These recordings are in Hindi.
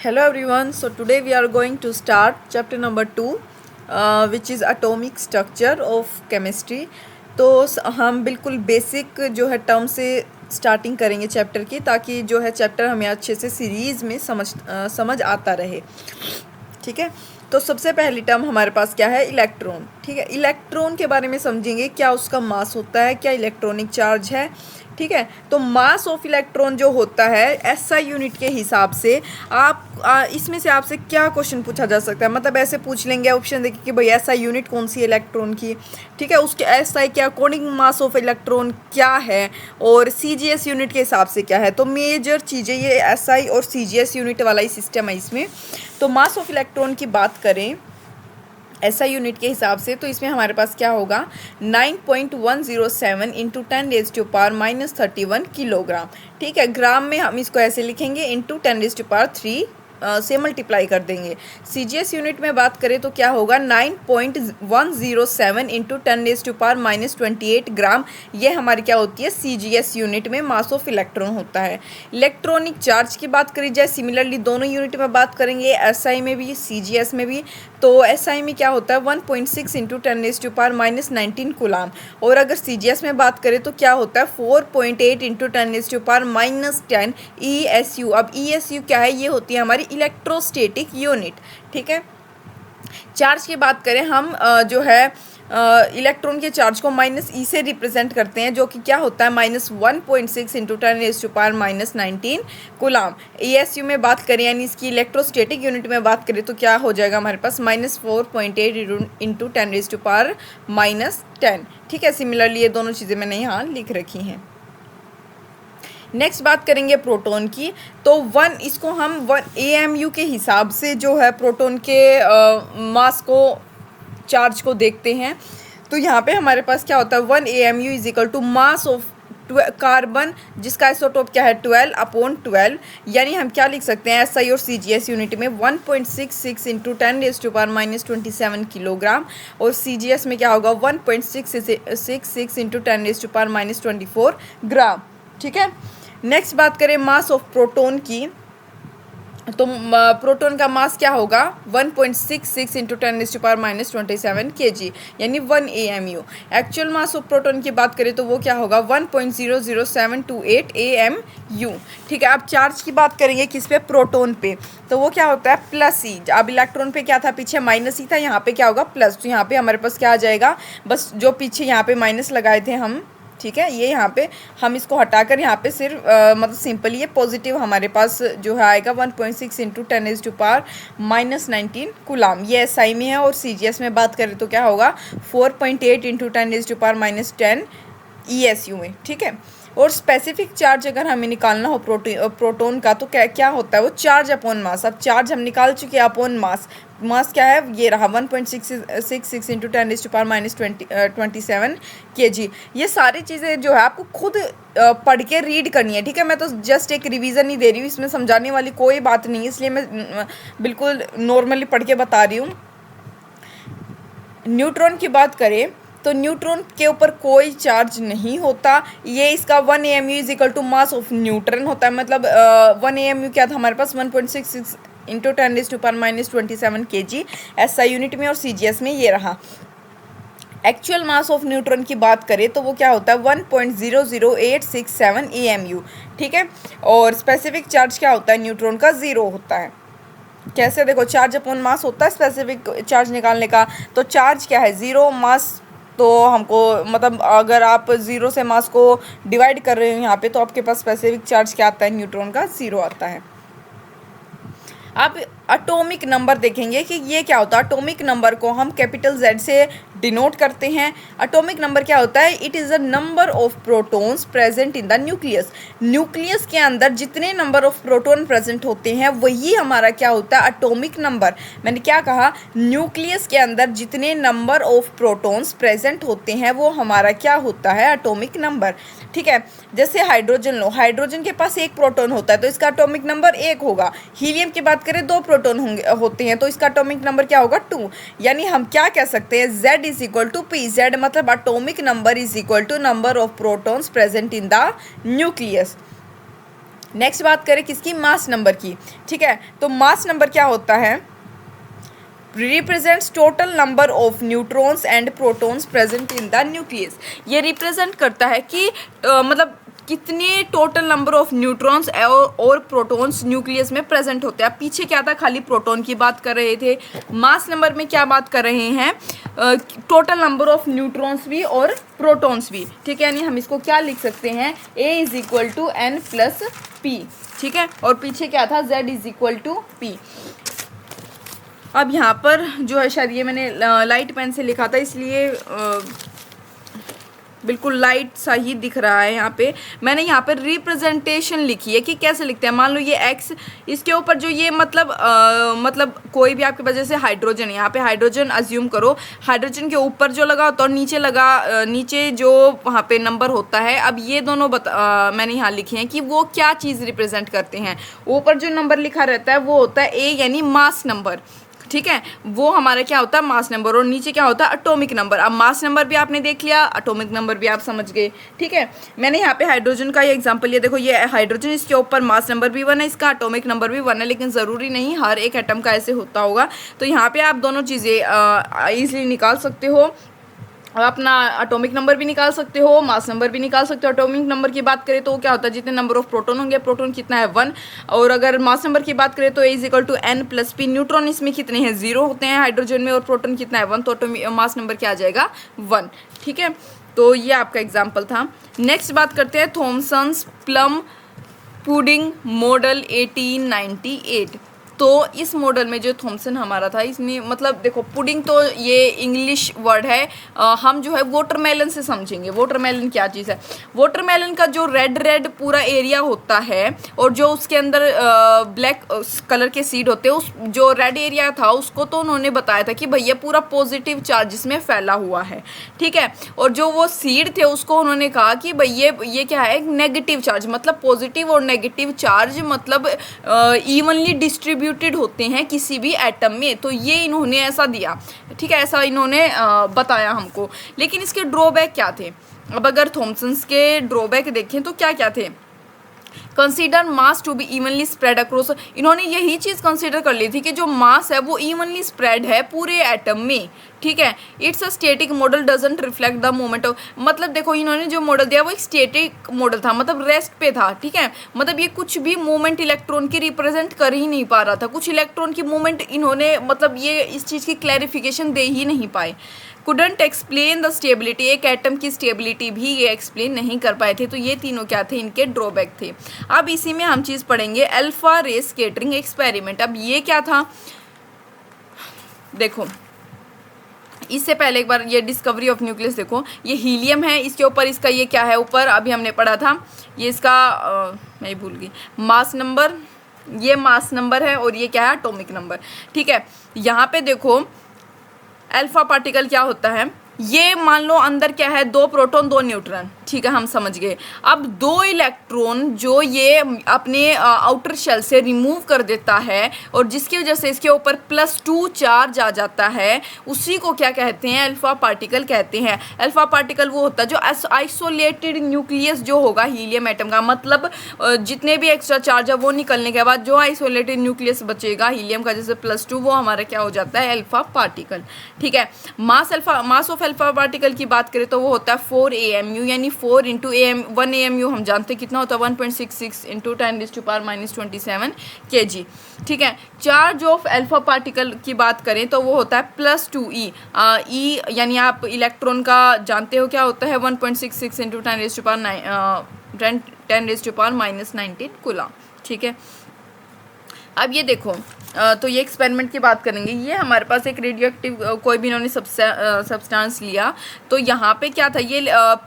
Hello everyone. So today we are going to start chapter number 2 which is atomic structure of chemistry. तो हम बिल्कुल बेसिक जो है टर्म से स्टार्टिंग करेंगे चैप्टर की, ताकि जो है चैप्टर हमें अच्छे से सीरीज़ में समझ आता रहे। ठीक है, तो सबसे पहली टर्म हमारे पास क्या है? इलेक्ट्रॉन। ठीक है, इलेक्ट्रॉन के बारे में समझेंगे, क्या उसका मास होता है, क्या इलेक्ट्रॉनिक चार्ज है। ठीक है, तो मास ऑफ इलेक्ट्रॉन जो होता है एसआई यूनिट के हिसाब से आप इसमें से आपसे क्या क्वेश्चन पूछा जा सकता है, मतलब ऐसे पूछ लेंगे ऑप्शन देखिए कि भाई एसआई यूनिट कौन सी है इलेक्ट्रॉन की। ठीक है, उसके एसआई के अकॉर्डिंग मास ऑफ इलेक्ट्रॉन क्या है और सीजीएस यूनिट के हिसाब से क्या है। तो मेजर चीज़ें ये एसआई और सीजीएस यूनिट वाला ही सिस्टम है इसमें। तो मास ऑफ इलेक्ट्रॉन की बात करें ऐसा यूनिट के हिसाब से, तो इसमें हमारे पास क्या होगा 9.107 इंटू 10⁻⁻31 किलोग्राम। ठीक है, ग्राम में हम इसको ऐसे लिखेंगे इंटू 10⁻³ से मल्टीप्लाई कर देंगे। सीजीएस यूनिट में बात करें तो क्या होगा 9.107 इंटू 10⁻⁻28 ग्राम। ये हमारी क्या होती है सीजीएस यूनिट में मास ऑफ इलेक्ट्रॉन होता है। इलेक्ट्रॉनिक चार्ज की बात करी जाए, सिमिलरली दोनों यूनिट में बात करेंगे, एसआई में भी सीजीएस में भी। तो एसआई में क्या होता है 1.6 इंटू 10⁻⁻19 कूलाम, और अगर सीजीएस में बात करें तो क्या होता है 4.8 इंटू 10⁻⁻10 ESU। अब ESU क्या है? ये होती है हमारी इलेक्ट्रोस्टैटिक यूनिट। ठीक है, चार्ज की बात करें हम जो है इलेक्ट्रॉन के चार्ज को -e से रिप्रेजेंट करते हैं, जो कि क्या होता है -1.6 इंटू 10⁻⁻19 कूलाम। ESU में बात करें यानी इसकी इलेक्ट्रोस्टैटिक यूनिट में बात करें तो क्या हो जाएगा हमारे पास -4.8 इंटू 10⁻⁻10। ठीक है, सिमिलरली ये दोनों चीज़ें मैंने यहाँ लिख रखी हैं। नेक्स्ट बात करेंगे प्रोटॉन की, तो इसको हम 1 AMU के हिसाब से जो है प्रोटॉन के मास को चार्ज को देखते हैं। तो यहाँ पे हमारे पास क्या होता है 1 AMU is equal to mass of carbon, जिसका आइसोटोप क्या है 12/12। यानी हम क्या लिख सकते हैं एसआई और सीजीएस यूनिट में 1.66 इंटू 10⁻⁻27 किलोग्राम, और सीजीएस में क्या होगा 1.66 इंटू 10⁻⁻24 ग्राम। ठीक है, नेक्स्ट बात करें मास ऑफ प्रोटॉन की, तो प्रोटॉन का मास क्या होगा 1.66 इंटू 10⁻⁻27 kg, यानी 1 AMU। Actual mass of proton की बात करें तो वो क्या होगा 1.00728 AMU। ठीक है, अब चार्ज की बात करेंगे किस पे? प्रोटॉन पे। तो वो क्या होता है +E। अब इलेक्ट्रॉन पे क्या था पीछे -E था, यहाँ पे क्या होगा प्लस। तो यहाँ पे हमारे पास क्या आ जाएगा, बस जो पीछे यहाँ पे माइनस लगाए थे हम, ठीक है, ये यहाँ पे हम इसको हटाकर यहाँ पे सिर्फ मतलब सिंपली ये पॉजिटिव हमारे पास जो है आएगा 1.6 इंटू 10⁻⁻19 कूलाम। ये एसआई में है, और सीजीएस में बात करें तो क्या होगा 4.8 इंटू 10⁻⁻10 ESU में। ठीक है, और स्पेसिफिक चार्ज अगर हमें निकालना हो प्रोटॉन का तो क्या होता है वो चार्ज अपॉन मास। अब चार्ज हम निकाल चुके हैं अपॉन मास। मास क्या है ये रहा 1.66 इंटू 10⁻⁻27 kg। ये सारी चीज़ें जो है आपको खुद पढ़ के रीड करनी है। ठीक है, मैं तो जस्ट एक रिवीजन ही दे रही हूँ, इसमें समझाने वाली कोई बात नहीं है, इसलिए मैं बिल्कुल नॉर्मली पढ़ के बता रही हूँ। न्यूट्रॉन की बात करें तो न्यूट्रॉन के ऊपर कोई चार्ज नहीं होता। ये इसका 1 AMU is equal to mass of neutron होता है, मतलब 1 AMU क्या था हमारे पास 1.66 इंटू 10⁻⁻27 kg एसआई यूनिट में, और सीजीएस में ये रहा। एक्चुअल मास ऑफ न्यूट्रॉन की बात करें तो वो क्या होता है 1.00867 AMU। ठीक है, और स्पेसिफिक चार्ज क्या होता है न्यूट्रॉन का 0 होता है। कैसे? देखो चार्ज अपॉन मास होता है स्पेसिफिक चार्ज निकालने का, तो चार्ज क्या है 0 मास। तो हमको मतलब अगर आप 0 से मास को डिवाइड कर रहे हो यहाँ पे, तो आपके पास स्पेसिफिक चार्ज क्या आता है न्यूट्रॉन का 0 आता है। आप एटॉमिक नंबर देखेंगे कि ये क्या होता है। एटॉमिक नंबर को हम कैपिटल Z से डिनोट करते हैं। एटॉमिक नंबर क्या होता है? It is a number of protons present in the nucleus. Nucleus के अंदर जितने नंबर ऑफ प्रोटॉन प्रेजेंट होते हैं वही हमारा क्या होता है एटॉमिक नंबर। मैंने क्या कहा? न्यूक्लियस के अंदर जितने नंबर ऑफ प्रोटॉन्स प्रेजेंट होते हैं वो हमारा क्या होता है एटॉमिक नंबर। ठीक है, जैसे हाइड्रोजन लो, हाइड्रोजन के पास 1 प्रोटॉन होता है तो इसका एटॉमिक नंबर 1 होगा। हीलियम की बात करें 2 प्रोटॉन होते हैं तो इसका एटॉमिक नंबर क्या होगा 2। यानी हम क्या कह सकते हैं Z is equal to P। Z मतलब atomic number is equal to number of protons present in the nucleus. Next बात करें किसकी, मास नंबर की। ठीक है, तो मास नंबर क्या होता है, represents total number of neutrons and protons present in the nucleus. ये रिप्रेजेंट करता है कि मतलब कितने टोटल नंबर ऑफ न्यूट्रॉन्स और प्रोटॉन्स न्यूक्लियस में प्रेजेंट होते हैं। पीछे क्या था, खाली प्रोटॉन की बात कर रहे थे। मास नंबर में क्या बात कर रहे हैं, टोटल नंबर ऑफ न्यूट्रॉन्स भी और प्रोटॉन्स भी। ठीक है, यानी हम इसको क्या लिख सकते हैं, A is equal to N plus P. ठीक है, और पीछे क्या था, Z is equal to P. अब यहाँ पर जो है, शायद ये मैंने लाइट पेन से लिखा था इसलिए बिल्कुल लाइट सा ही दिख रहा है। यहाँ पे मैंने यहाँ पर रिप्रेजेंटेशन लिखी है कि कैसे लिखते हैं। मान लो ये x, इसके ऊपर जो ये मतलब कोई भी आपके पास जैसे हाइड्रोजन है, यहाँ पे हाइड्रोजन अज्यूम करो, हाइड्रोजन के ऊपर जो लगा होता है और नीचे नीचे जो वहाँ पे नंबर होता है। अब ये दोनों मैंने यहाँ लिखे हैं कि वो क्या चीज़ रिप्रेजेंट करते हैं। ऊपर जो नंबर लिखा रहता है वो होता है A यानी मास नंबर। ठीक है, वो हमारा क्या होता है, मास नंबर, और नीचे क्या होता है, एटॉमिक नंबर। अब मास नंबर भी आपने देख लिया, एटॉमिक नंबर भी आप समझ गए। ठीक है, मैंने यहाँ पे हाइड्रोजन का ये एग्जांपल, ये देखो ये हाइड्रोजन, इसके ऊपर मास नंबर भी 1 है, इसका एटॉमिक नंबर भी 1 है, लेकिन ज़रूरी नहीं हर एक एटम का ऐसे होता होगा। तो यहाँ पे आप दोनों चीज़ें ईजिली निकाल सकते हो। अपना एटॉमिक नंबर भी निकाल सकते हो, मास नंबर भी निकाल सकते हो। एटॉमिक नंबर की बात करें तो क्या होता है, जितने नंबर ऑफ प्रोटॉन होंगे, प्रोटॉन कितना है 1, और अगर मास नंबर की बात करें तो A is equal to N plus P. Neutron इसमें कितने हैं, 0 होते हैं हाइड्रोजन में, और प्रोटॉन कितना है 1, तो मास नंबर क्या आ जाएगा 1। ठीक है, तो ये आपका एग्जाम्पल था। नेक्स्ट बात करते हैं थॉमसन्स प्लम पुडिंग मॉडल 1898। तो इस मॉडल में जो थॉमसन हमारा था, इसमें मतलब देखो पुडिंग तो ये इंग्लिश वर्ड है, हम जो है वाटरमेलन से समझेंगे। वाटरमेलन क्या चीज़ है, वाटरमेलन का जो रेड पूरा एरिया होता है और जो उसके अंदर ब्लैक कलर के सीड होते हैं, उस जो रेड एरिया था उसको तो उन्होंने बताया था कि भैया पूरा पॉजिटिव चार्ज इसमें फैला हुआ है। ठीक है, और जो वो सीड थे उसको उन्होंने कहा कि भैया ये क्या है, नेगेटिव चार्ज, मतलब पॉजिटिव और नेगेटिव चार्ज मतलब इवनली डिस्ट्रीब्यूटेड होते हैं किसी भी एटम में। तो ये इन्होंने ऐसा दिया। ठीक है, ऐसा इन्होंने बताया हमको। लेकिन इसके ड्रॉबैक क्या थे, अब अगर थॉमसन्स के ड्रॉबैक देखें तो क्या क्या थे, consider mass to be evenly spread across. इन्होंने यही चीज़ कंसीडर कर ली थी कि जो मास है वो इवनली स्प्रेड है पूरे एटम में। ठीक है, it's a static model doesn't reflect the moment of, मतलब देखो इन्होंने जो मॉडल दिया वो एक स्टैटिक मॉडल था, मतलब रेस्ट पे था। ठीक है, मतलब ये कुछ भी मूवमेंट इलेक्ट्रॉन की रिप्रेजेंट कर ही नहीं पा रहा था, कुछ इलेक्ट्रॉन की मूवमेंट इन्होंने मतलब ये इस चीज़ की क्लैरिफिकेशन दे ही नहीं पाए। कुडंट एक्सप्लेन द स्टेबिलिटी, एक एटम की स्टेबिलिटी भी ये एक्सप्लेन नहीं कर पाए थे। तो ये तीनों क्या थे, इनके ड्रॉबैक थे। अब इसी में हम चीज़ पढ़ेंगे अल्फा रे स्कैटरिंग एक्सपेरिमेंट। अब ये क्या था, देखो इससे पहले एक बार ये डिस्कवरी ऑफ न्यूक्लियस देखो, ये हीलियम है, इसके ऊपर इसका ये क्या है ऊपर, अभी हमने पढ़ा था ये इसका मैं भूल गई, मास नंबर, ये मास नंबर है और ये क्या है, एटॉमिक नंबर। ठीक है, यहाँ पे देखो अल्फा पार्टिकल क्या होता है, ये मान लो अंदर क्या है, 2 प्रोटॉन 2 न्यूट्रॉन। ठीक है, हम समझ गए। अब 2 इलेक्ट्रॉन जो ये अपने आउटर शेल से रिमूव कर देता है और जिसकी वजह से इसके ऊपर +2 चार्ज आ जाता है, उसी को क्या कहते हैं, अल्फा पार्टिकल कहते हैं। अल्फा पार्टिकल वो होता है जो आइसोलेटेड न्यूक्लियस जो होगा हीलियम एटम का, मतलब जितने भी एक्स्ट्रा चार्ज है वो निकलने के बाद जो आइसोलेटेड न्यूक्लियस बचेगा हीलियम का, जैसे +2, वो हमारा क्या हो जाता है, अल्फा पार्टिकल। ठीक है, मास ऑफ अल्फा पार्टिकल की बात करें तो वो होता है 4 AMU, यानी 4 इंटू 1 AMU हम जानते हैं कितना होता है, 1.66 इंटू 10⁻⁻27 kg। ठीक है, चार्ज ऑफ अल्फा पार्टिकल की बात करें तो वो होता है +2E। E यानी आप इलेक्ट्रॉन का जानते हो क्या होता है, 1.66 इंटू 10⁻⁻19 कूलम। ठीक है, अब ये देखो तो ये एक्सपेरिमेंट की बात करेंगे। ये हमारे पास एक रेडियो एक्टिव कोई भी इन्होंने सब्सटेंस लिया, तो यहाँ पे क्या था, ये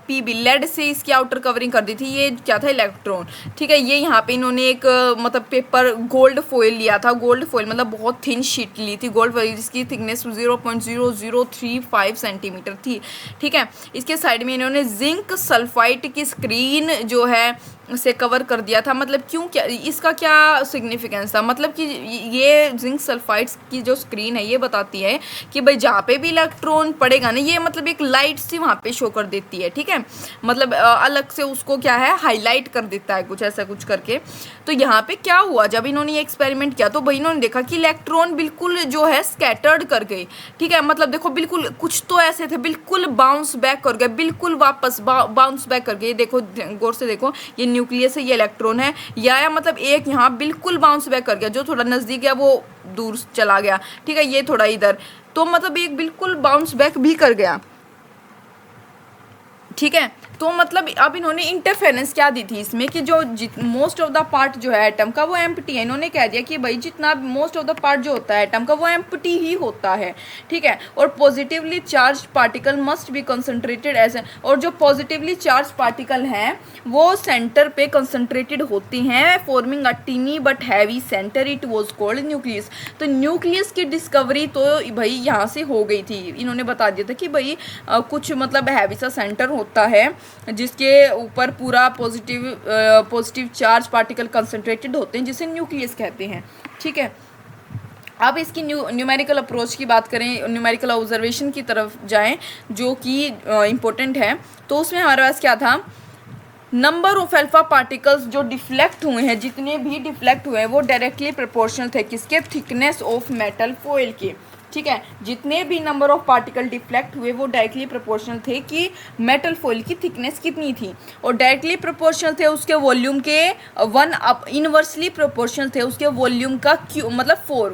PB लेड से इसकी आउटर कवरिंग कर दी थी, ये क्या था, इलेक्ट्रॉन। ठीक है, ये यहाँ पे इन्होंने एक मतलब पेपर गोल्ड फॉइल लिया था, गोल्ड फॉइल मतलब बहुत थिन शीट ली थी गोल्ड फॉइल, जिसकी थिकनेस 0.0035 सेंटीमीटर थी। ठीक है, इसके साइड में इन्होंने जिंक सल्फाइड की स्क्रीन जो है से कवर कर दिया था। मतलब क्यों, क्या इसका क्या सिग्निफिकेंस था, मतलब कि ये जिंक सल्फाइड्स की जो स्क्रीन है ये बताती है कि भाई जहाँ पे भी इलेक्ट्रॉन पड़ेगा ना, ये मतलब एक लाइट सी वहाँ पे शो कर देती है, ठीक है, मतलब अलग से उसको क्या है हाईलाइट कर देता है, कुछ ऐसा कुछ करके। तो यहाँ पे क्या हुआ, जब इन्होंने ये एक्सपेरिमेंट किया तो भाई इन्होंने देखा कि इलेक्ट्रॉन बिल्कुल जो है स्कैटर्ड कर गए, ठीक है, मतलब देखो बिल्कुल कुछ तो ऐसे थे बिल्कुल बाउंस बैक कर गए, बिल्कुल वापस बाउंस बैक कर गए। देखो गौर से देखो, ये न्यूक्लियस है, ये इलेक्ट्रॉन है, या मतलब एक यहाँ बिल्कुल बाउंस बैक कर गया, जो थोड़ा नज़दीक है वो दूर चला गया, ठीक है, ये थोड़ा इधर, तो मतलब एक बिल्कुल बाउंस बैक भी कर गया, ठीक है। तो मतलब अब इन्होंने इंटरफेरेंस क्या दी थी इसमें कि जो मोस्ट ऑफ द पार्ट जो है एटम का वो एम्प्टी है। इन्होंने कह दिया कि भाई जितना मोस्ट ऑफ द पार्ट जो होता है एटम का वो एम्प्टी ही होता है, ठीक है, और positively charge particle must be concentrated as, और जो पॉजिटिवली चार्ज पार्टिकल हैं वो सेंटर पे कंसंट्रेटेड होती हैं, forming a tiny but heavy centre, it was called nucleus. तो न्यूक्लियस की डिस्कवरी तो भाई यहाँ से हो गई थी। इन्होंने बता दिया था कि भाई कुछ मतलब हैवी सा सेंटर होता है जिसके ऊपर पूरा पॉजिटिव चार्ज पार्टिकल कंसंट्रेटेड होते हैं, जिसे न्यूक्लियस कहते हैं, ठीक है। अब इसकी न्यूमेरिकल अप्रोच की बात करें, न्यूमेरिकल ऑब्जर्वेशन की तरफ जाएं जो कि इम्पोर्टेंट है, तो उसमें हमारे पास क्या था, नंबर ऑफ अल्फा पार्टिकल्स जो डिफ्लेक्ट हुए हैं, जितने भी डिफ्लेक्ट हुए हैं वो डायरेक्टली प्रोपोर्शनल थे किसके, थिकनेस ऑफ मेटल फॉइल के, ठीक है, जितने भी नंबर ऑफ पार्टिकल डिफ्लेक्ट हुए वो डायरेक्टली प्रोपोर्शनल थे कि मेटल फॉइल की थिकनेस कितनी थी, और डायरेक्टली प्रोपोर्शनल थे उसके वॉल्यूम के इनवर्सली प्रोपोर्शनल थे उसके वॉल्यूम का मतलब 4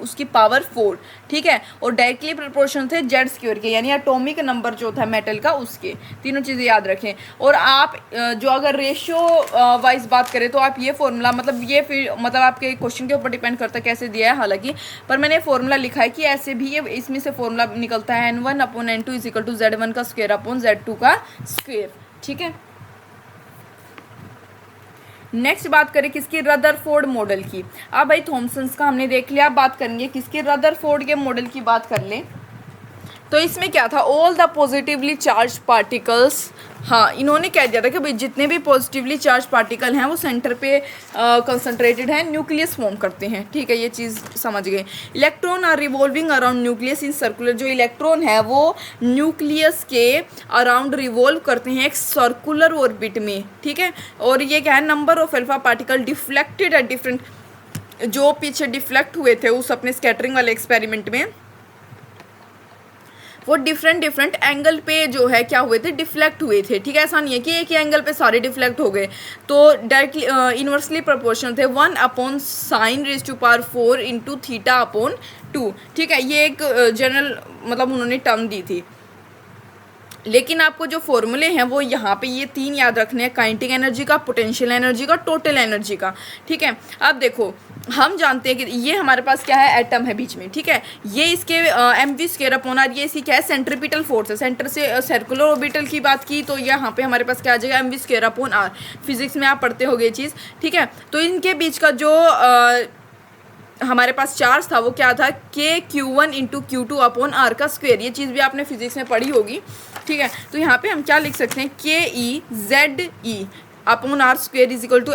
उसकी पावर 4, ठीक है, और डायरेक्टली प्रोपोर्शनल थे जेड स्क्वायर के, यानी एटॉमिक नंबर जो था मेटल का उसके। तीनों चीज़ें याद रखें। और आप जो अगर रेशियो वाइज बात करें तो आप ये फॉर्मूला, मतलब ये फिर मतलब आपके क्वेश्चन के ऊपर डिपेंड करता है कैसे दिया है हालांकि, पर मैंने फॉर्मूला लिखा है कि ऐसे भी ये इसमें से फॉर्मूला निकलता है n1/n2 = z1 का स्क्वायर अपॉन z2 का स्क्वायर, ठीक है। नेक्स्ट बात करें किसकी, रदरफोर्ड मॉडल की। अब भाई थॉमसन्स का हमने देख लिया, अब बात करेंगे किसके, रदरफोर्ड के मॉडल की बात कर लें। तो इसमें क्या था, all the positively charge particles, हाँ इन्होंने कह दिया था कि भाई जितने भी पॉजिटिवली चार्ज पार्टिकल हैं वो सेंटर पे कंसंट्रेटेड हैं, न्यूक्लियस फॉर्म करते हैं, ठीक है, ये चीज़ समझ गए। Electron are revolving around nucleus in circular, जो इलेक्ट्रॉन है वो न्यूक्लियस के अराउंड रिवॉल्व करते हैं एक सर्कुलर ऑर्बिट में, ठीक है। और ये क्या है, number of alpha particle deflected at different, जो पीछे डिफ्लेक्ट हुए थे उस अपने स्कैटरिंग वाले एक्सपेरिमेंट में, वो डिफरेंट एंगल पे जो है क्या हुए थे, डिफ्लेक्ट हुए थे, ठीक है। ऐसा नहीं है कि एक ही एंगल पे सारे डिफ्लेक्ट हो गए, तो डायरेक्टली इनवर्सली प्रोपोर्शनल थे 1/sin⁴ इंटू θ/2, ठीक है। ये एक जनरल मतलब उन्होंने टर्म दी थी, लेकिन आपको जो फॉर्मूले हैं वो यहाँ पे ये 3 याद रखने हैं, काइनेटिक एनर्जी का, पोटेंशियल एनर्जी का, टोटल एनर्जी का, ठीक है। अब देखो हम जानते हैं कि ये हमारे पास क्या है, एटम है बीच में, ठीक है, ये इसके mv²/r, ये इसी क्या है, सेंट्रीपिटल फोर्स है, सेंटर से सर्कुलर ऑर्बिटल की बात की तो यहाँ पे हमारे पास क्या आ जाएगा, mv²/r, फिजिक्स में आप पढ़ते होगे ये चीज़, ठीक है। तो इनके बीच का जो हमारे पास चार्ज था वो क्या था, KQ1 × Q2/r का स्क्वायर, ये चीज़ भी आपने फिजिक्स में पढ़ी होगी, ठीक है। तो यहाँ पे हम क्या लिख सकते हैं, KEZE/r² =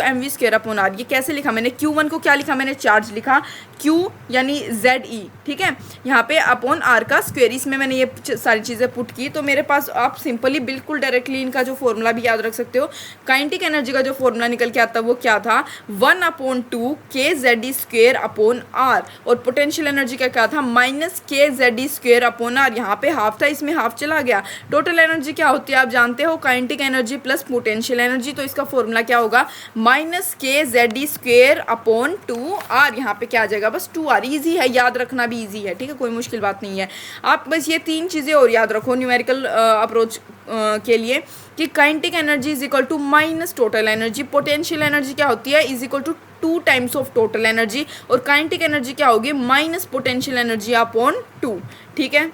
mv²/r। ये कैसे लिखा मैंने, Q1 को क्या लिखा मैंने, चार्ज लिखा, Q यानी ZE, ठीक है, यहाँ पे अपॉन r का स्क्वायर, इसमें मैंने ये सारी चीज़ें पुट की। तो मेरे पास आप सिंपली बिल्कुल डायरेक्टली इनका जो फॉर्मूला भी याद रख सकते हो, काइनेटिक एनर्जी का जो फॉर्मूला निकल के आता है वो क्या था, 1/2 kZe²/r, और पोटेंशियल एनर्जी का क्या था, -kZe²/r। यहाँ पे हाफ था, इसमें हाफ चला गया। टोटल एनर्जी क्या होती है आप जानते हो, kinetic energy plus potential energy, तो इसका फॉर्मूला क्या होगा, -kZe²/2r। यहाँ पे क्या आ जाएगा, बस 2r। ईजी है, याद रखना भी ईजी है, ठीक है, कोई मुश्किल बात नहीं है। आप बस ये 3 चीज़ें और याद रखो न्यूमेरिकल अप्रोच के लिए, कि kinetic energy = minus total energy, potential energy क्या होती है, = 2 टाइम्स ऑफ टोटल एनर्जी, और काइनेटिक एनर्जी क्या होगी, माइनस पोटेंशियल एनर्जी अपॉन 2, ठीक है।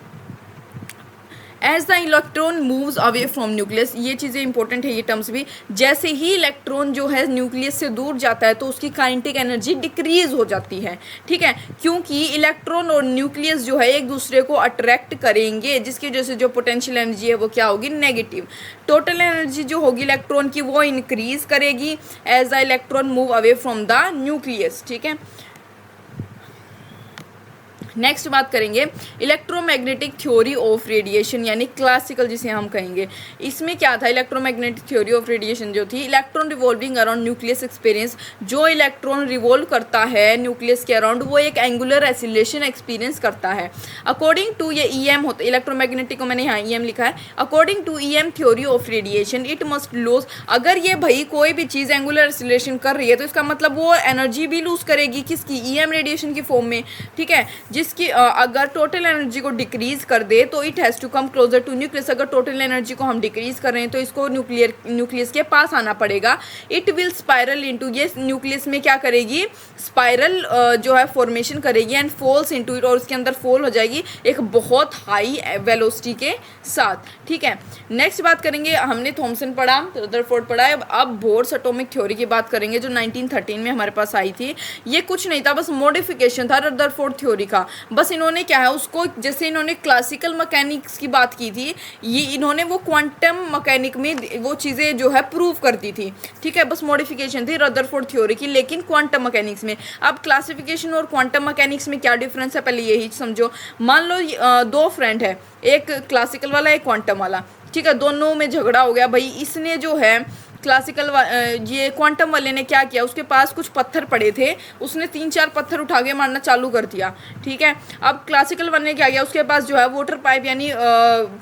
As the electron moves away from nucleus, ये चीज़ें इंपॉर्टेंट है ये टर्म्स भी, जैसे ही इलेक्ट्रॉन जो है न्यूक्लियस से दूर जाता है तो उसकी काइनेटिक एनर्जी डिक्रीज हो जाती है, ठीक है, क्योंकि इलेक्ट्रॉन और न्यूक्लियस जो है एक दूसरे को अट्रैक्ट करेंगे, जिसकी वजह से जो पोटेंशियल एनर्जी है वो क्या होगी, नेगेटिव। टोटल एनर्जी जो होगी इलेक्ट्रॉन की वो इंक्रीज करेगी as the electron move away from the nucleus, ठीक है। नेक्स्ट बात करेंगे इलेक्ट्रोमैग्नेटिक थ्योरी ऑफ रेडिएशन, यानी क्लासिकल जिसे हम कहेंगे। इसमें क्या था, इलेक्ट्रोमैग्नेटिक थ्योरी ऑफ रेडिएशन जो थी, electron revolving around nucleus experience, जो इलेक्ट्रॉन रिवॉल्व करता है न्यूक्लियस के अराउंड वो एक एंगुलर एसिलेशन एक्सपीरियंस करता है। अकॉर्डिंग टू ये ईएम होता है, इलेक्ट्रोमैग्नेटिक को मैंने यहाँ ईएम लिखा है, according to EM theory of radiation it must lose, अगर ये भाई कोई भी चीज़ एंगुलर एसिलेशन कर रही है तो इसका मतलब वो एनर्जी भी लूज करेगी, किसकी, ईएम रेडिएशन की फॉर्म में, ठीक है, जिसकी अगर टोटल एनर्जी को डिक्रीज कर दे तो it has to come closer to nucleus, अगर टोटल एनर्जी को हम डिक्रीज कर रहे हैं तो इसको न्यूक्लियस के पास आना पड़ेगा। इट विल स्पाइरल इनटू, ये न्यूक्लियस में क्या करेगी, स्पाइरल जो है फॉर्मेशन करेगी एंड फॉल्स इनटू इट, और उसके अंदर फॉल हो जाएगी एक बहुत हाई वेलोसिटी के साथ, ठीक है। नेक्स्ट बात करेंगे, हमने थॉमसन पढ़ा, रदरफोर्ड पढ़ा है, अब बोर्स एटॉमिक थ्योरी की बात करेंगे जो 1913 में हमारे पास आई थी। ये कुछ नहीं था, बस मॉडिफिकेशन था रदरफोर्ड थ्योरी का। बस इन्होंने क्या है उसको, जैसे इन्होंने क्लासिकल मैकेनिक्स की बात की थी, ये इन्होंने वो क्वांटम मैकेनिक में वो चीज़ें जो है प्रूव कर दी थी, ठीक है, बस मॉडिफिकेशन थी रदरफोर्ड थ्योरी की, लेकिन क्वांटम मैकेनिक्स में। अब क्लासिफिकेशन और क्वांटम मैकेनिक्स में क्या डिफरेंस है, पहले यही समझो। मान लो दो फ्रेंड है, एक क्लासिकल वाला एक क्वांटम वाला, ठीक है, दोनों में झगड़ा हो गया भाई, इसने जो है क्लासिकल ये क्वांटम वाले ने क्या किया, उसके पास कुछ पत्थर पड़े थे, उसने 3-4 पत्थर उठा के मारना चालू कर दिया, ठीक है। अब क्लासिकल वाले ने क्या किया, उसके पास जो है वाटर पाइप यानी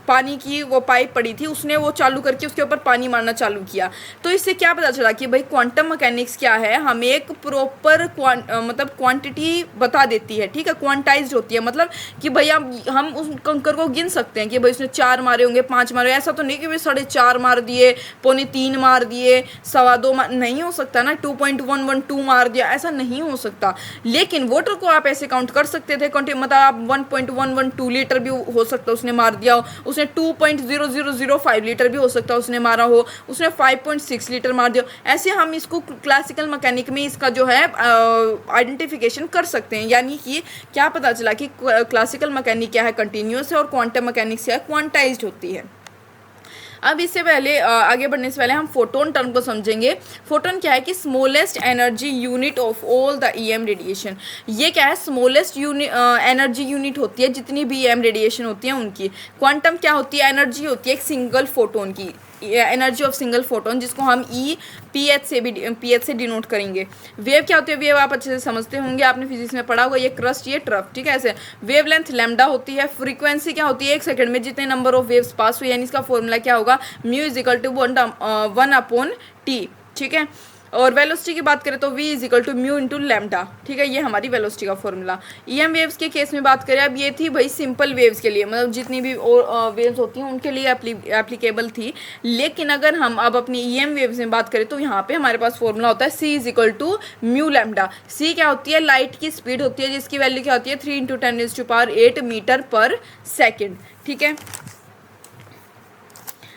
पानी की वो पाइप पड़ी थी, उसने वो चालू करके उसके ऊपर पानी मारना चालू किया। तो इससे क्या पता चला कि भाई क्वांटम मैकेनिक्स क्या है, हमें एक प्रॉपर मतलब क्वांटिटी बता देती है, ठीक है, क्वांटाइज्ड होती है, मतलब कि भाई हम उस कंकर को गिन सकते हैं कि भाई उसने 4 मारे होंगे, 5 मारे, ऐसा तो नहीं कि भाई 4.5 मार दिए, 3.25 मार दिए, 2.25 नहीं हो सकता ना, 2.112 मार दिया, ऐसा नहीं हो सकता। लेकिन वाटर को आप ऐसे काउंट कर सकते थे, मतलब आप 1.112 लीटर भी हो सकता उसने मार दिया हो, उसने 2.0005 लीटर भी हो सकता उसने मारा हो, उसने 5.6 लीटर मार दिया, ऐसे हम इसको क्लासिकल मैकेनिक में इसका जो है आइडेंटिफिकेशन कर सकते हैं। यानी कि क्या पता चला कि क्लासिकल मैकेनिक क्या है, कंटिन्यूस है, और क्वांटम मैकेनिक्स क्या है, क्वांटाइज्ड होती है। अब इससे पहले आगे बढ़ने से पहले हम फोटोन टर्म को समझेंगे। फोटोन क्या है कि smallest energy unit of all the EM radiation. ये क्या है, स्मॉलेस्ट एनर्जी यूनिट होती है जितनी भी ईएम रेडिएशन होती है उनकी। क्वांटम क्या होती है, एनर्जी होती है एक सिंगल फोटोन की, एनर्जी ऑफ सिंगल फोटोन, जिसको हम पीएच से डिनोट करेंगे। वेव क्या होती है, वेव आप अच्छे से समझते होंगे, आपने फिजिक्स में पढ़ा होगा, ये क्रस्ट ये ट्रफ, ठीक है। ऐसे वेव लेंथ लैम्डा होती है। फ्रीक्वेंसी क्या होती है, 1 सेकंड में जितने नंबर ऑफ वेव्स पास हुए, यानी इसका फॉर्मूला क्या होगा, mu is equal to 1/T, ठीक है। और वेलोसिटी की बात करें तो v is equal to mu into lambda, ठीक है, ये हमारी वेलोसिटी का फॉर्मूला। ईएम वेव्स के केस में बात करें, अब ये थी भाई सिंपल वेव्स के लिए, मतलब जितनी भी वेव्स होती हैं उनके लिए एप्लीकेबल थी। लेकिन अगर हम अब अपनी ईएम वेव्स में बात करें तो यहाँ पे हमारे पास फॉर्मूला होता है c is equal to mu lambda. c क्या होती है, लाइट की स्पीड होती है, जिसकी वैल्यू क्या होती है 3 × 10⁸ मीटर पर सेकेंड, ठीक है।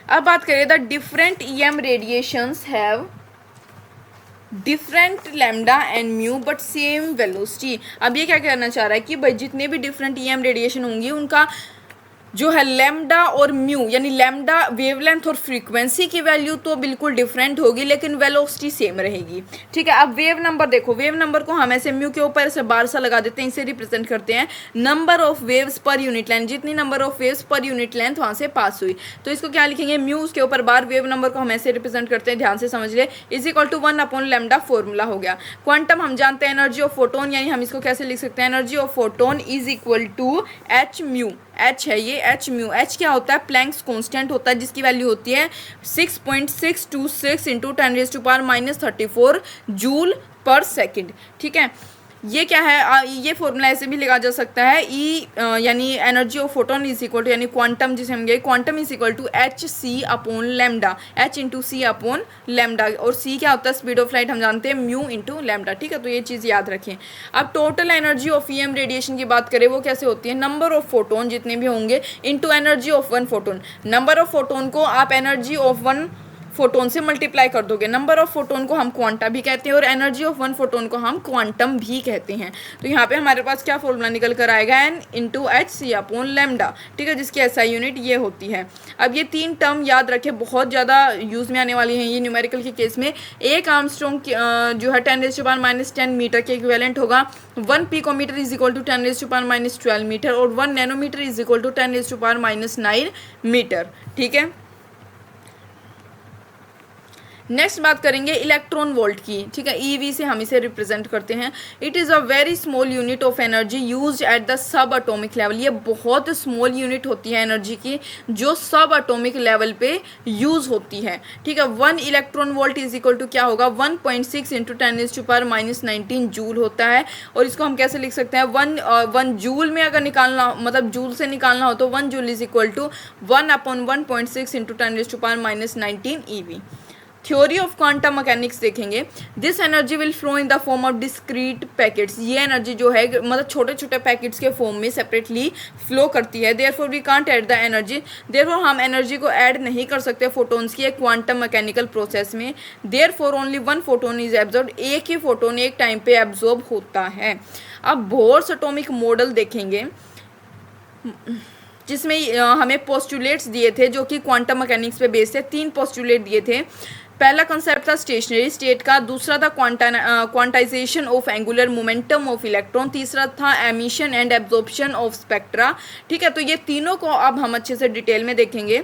अब बात करें the different EM radiations have different lambda and mu but same velocity. अब ये क्या कहना चाह रहा है कि भाई जितने भी डिफरेंट ईएम रेडिएशन होंगी उनका जो है लैम्डा और म्यू, यानी लैम्डा वेवलेंथ और फ्रीक्वेंसी की वैल्यू तो बिल्कुल डिफरेंट होगी, लेकिन वेलोसिटी सेम रहेगी, ठीक है। अब वेव नंबर देखो, वेव नंबर को हम ऐसे म्यू के ऊपर से बार सा लगा देते हैं, इसे रिप्रेजेंट करते हैं number of waves per unit length, जितनी number of waves per unit length वहाँ से पास हुई, तो इसको क्या लिखेंगे, म्यू उसके ऊपर बार, वेव नंबर को हम ऐसे रिप्रेजेंट करते हैं, ध्यान से समझ ले, इज इक्वल टू 1/λ फॉर्मूला हो गया। क्वांटम हम जानते हैं एनर्जी ऑफ फोटोन, यानी हम इसको कैसे लिख सकते हैं, energy of photon is equal to H mu, H है ये एच म्यू। एच क्या होता है, प्लैंक्स कांस्टेंट होता है, जिसकी वैल्यू होती है 6.626 × 10⁻⁻34 जूल पर सेकंड, ठीक है। ये क्या है, ये फॉर्मूला ऐसे भी लिखा जा सकता है, ई यानी energy of photon is equal to, यानी क्वांटम जिसे हम गए, quantum is equal to H C upon lambda, H into C upon lambda, और सी क्या होता है, स्पीड ऑफ लाइट हम जानते हैं म्यू इंटू लेमडा, ठीक है। तो ये चीज़ याद रखें। अब total energy of EM radiation की बात करें, वो कैसे होती है, नंबर ऑफ फोटोन जितने भी होंगे into energy of one photon. Number of photon को आप एनर्जी ऑफ वन फोटोन से मल्टीप्लाई कर दोगे, नंबर ऑफ फोटोन को हम क्वांटा भी कहते हैं और एनर्जी ऑफ वन फोटोन को हम क्वांटम भी कहते हैं। तो यहाँ पे हमारे पास क्या फॉर्मूला निकल कर आएगा, N into H C upon lambda, ठीक है, जिसकी एसआई यूनिट ये होती है। अब ये तीन टर्म याद रखें, बहुत ज़्यादा यूज़ में आने वाली हैं ये न्यूमेरिकल के केस में। एक आर्मस्ट्रॉन्ग जो है 10⁻⁻10 मीटर के इक्विवेलेंट होगा, 1 picometre is equal to 10⁻⁻12 metre, और 1 nanometre is equal to 10⁻⁻9 metre, ठीक है। नेक्स्ट बात करेंगे इलेक्ट्रॉन वोल्ट की, ठीक है, ईवी से हम इसे रिप्रेजेंट करते हैं। It is a very small unit of energy used at the sub atomic level. ये बहुत स्मॉल यूनिट होती है एनर्जी की जो सब एटॉमिक लेवल पे यूज़ होती है, ठीक है। 1 electron volt is equal to क्या होगा, 1.6 इंटू 10⁻⁻19 जूल होता है। और इसको हम कैसे लिख सकते हैं, 1 जूल में अगर निकालना, मतलब जूल से निकालना हो तो 1 joule is equal to 1/1.6 into 10⁻⁻19 eV. Theory of quantum mechanics देखेंगे, this energy will flow in the form of discrete packets. ये एनर्जी जो है मतलब छोटे छोटे पैकेट्स के फॉर्म में सेपरेटली फ्लो करती है। Therefore we can't add the energy, therefore हम एनर्जी को ऐड नहीं कर सकते फोटोन्स की एक क्वांटम मैकेनिकल प्रोसेस में। Therefore only 1 photon is absorb, एक ही फोटोन एक टाइम पे एब्जॉर्ब होता है। अब बोर्स एटॉमिक मॉडल देखेंगे जिसमें हमें पोस्टुलेट्स दिए थे जो कि क्वांटम मैकेनिक्स पे बेस्ड थे। 3 पोस्टुलेट दिए थे। पहला कंसेप्ट था स्टेशनरी स्टेट का, दूसरा था quantization of angular momentum of electron, तीसरा था emission and absorption of spectra, ठीक है। तो ये तीनों को अब हम अच्छे से डिटेल में देखेंगे।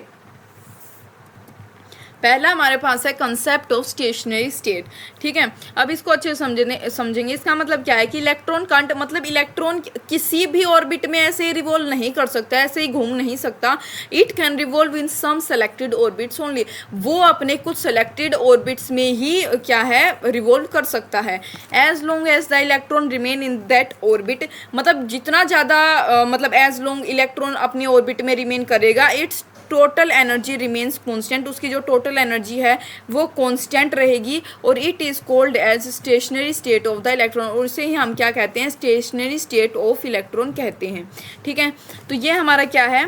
पहला हमारे पास है कंसेप्ट ऑफ स्टेशनरी स्टेट, ठीक है। अब इसको अच्छे से समझेंगे। इसका मतलब क्या है कि इलेक्ट्रॉन कांट, मतलब इलेक्ट्रॉन किसी भी ऑर्बिट में ऐसे ही रिवॉल्व नहीं कर सकता, ऐसे ही घूम नहीं सकता। It can revolve in some selected orbits only, वो अपने कुछ सेलेक्टेड ऑर्बिट्स में ही क्या है रिवॉल्व कर सकता है। As long as the electron remain in that orbit, मतलब जितना ज़्यादा मतलब एज लॉन्ग इलेक्ट्रॉन अपनी ऑर्बिट में रिमेन करेगा, its total energy remains constant, उसकी जो टोटल एनर्जी है वो कांस्टेंट रहेगी। और it is called as stationary state of the electron, और इसे ही हम क्या कहते हैं, स्टेशनरी स्टेट ऑफ इलेक्ट्रॉन कहते हैं, ठीक है। तो ये हमारा क्या है,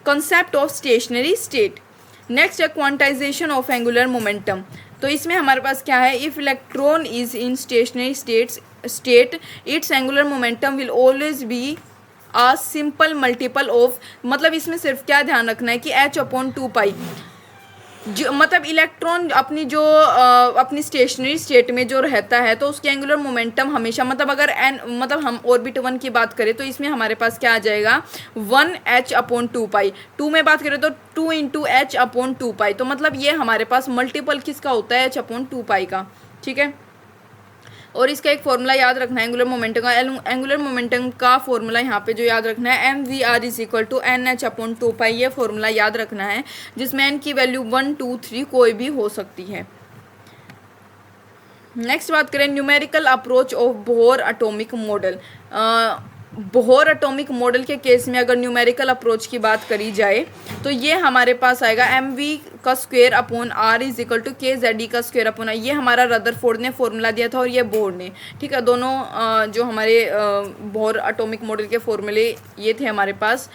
concept of stationary state. Next है क्वांटाइजेशन ऑफ एंगुलर मोमेंटम। तो इसमें हमारे पास क्या है, if electron is in stationary state its angular momentum will always be a simple multiple of, मतलब इसमें सिर्फ क्या ध्यान रखना है कि h/2π, जो मतलब इलेक्ट्रॉन अपनी जो अपनी स्टेशनरी स्टेट में जो रहता है तो उसकी एंगुलर मोमेंटम हमेशा, मतलब अगर एन, मतलब हम ऑर्बिट 1 की बात करें तो इसमें हमारे पास क्या आ जाएगा 1h/2π। 2 में बात करें तो 2 इंटू h/2π, तो मतलब ये हमारे पास मल्टीपल किसका होता है, h/2π का, ठीक है। और इसका एक फॉर्मूला याद रखना है एंगुलर मोमेंटम का। एंगुलर मोमेंटम का फॉर्मूला यहाँ पे जो याद रखना है, mvr is equal to nh/2π, ये फॉर्मूला याद रखना है, जिसमें n की वैल्यू 1, 2, 3 कोई भी हो सकती है। नेक्स्ट बात करें numerical approach of Bohr atomic model. Bohr atomic model के केस में अगर न्यूमेरिकल अप्रोच की बात करी जाए तो ये हमारे पास आएगा mv का square upon r is equal to kZe का स्क्वायर अपॉन, ये हमारा रदरफोर्ड ने फॉर्मूला दिया था और ये बोहर ने, ठीक है। दोनों जो हमारे बोहर एटॉमिक मॉडल के फॉर्मूले ये थे हमारे पास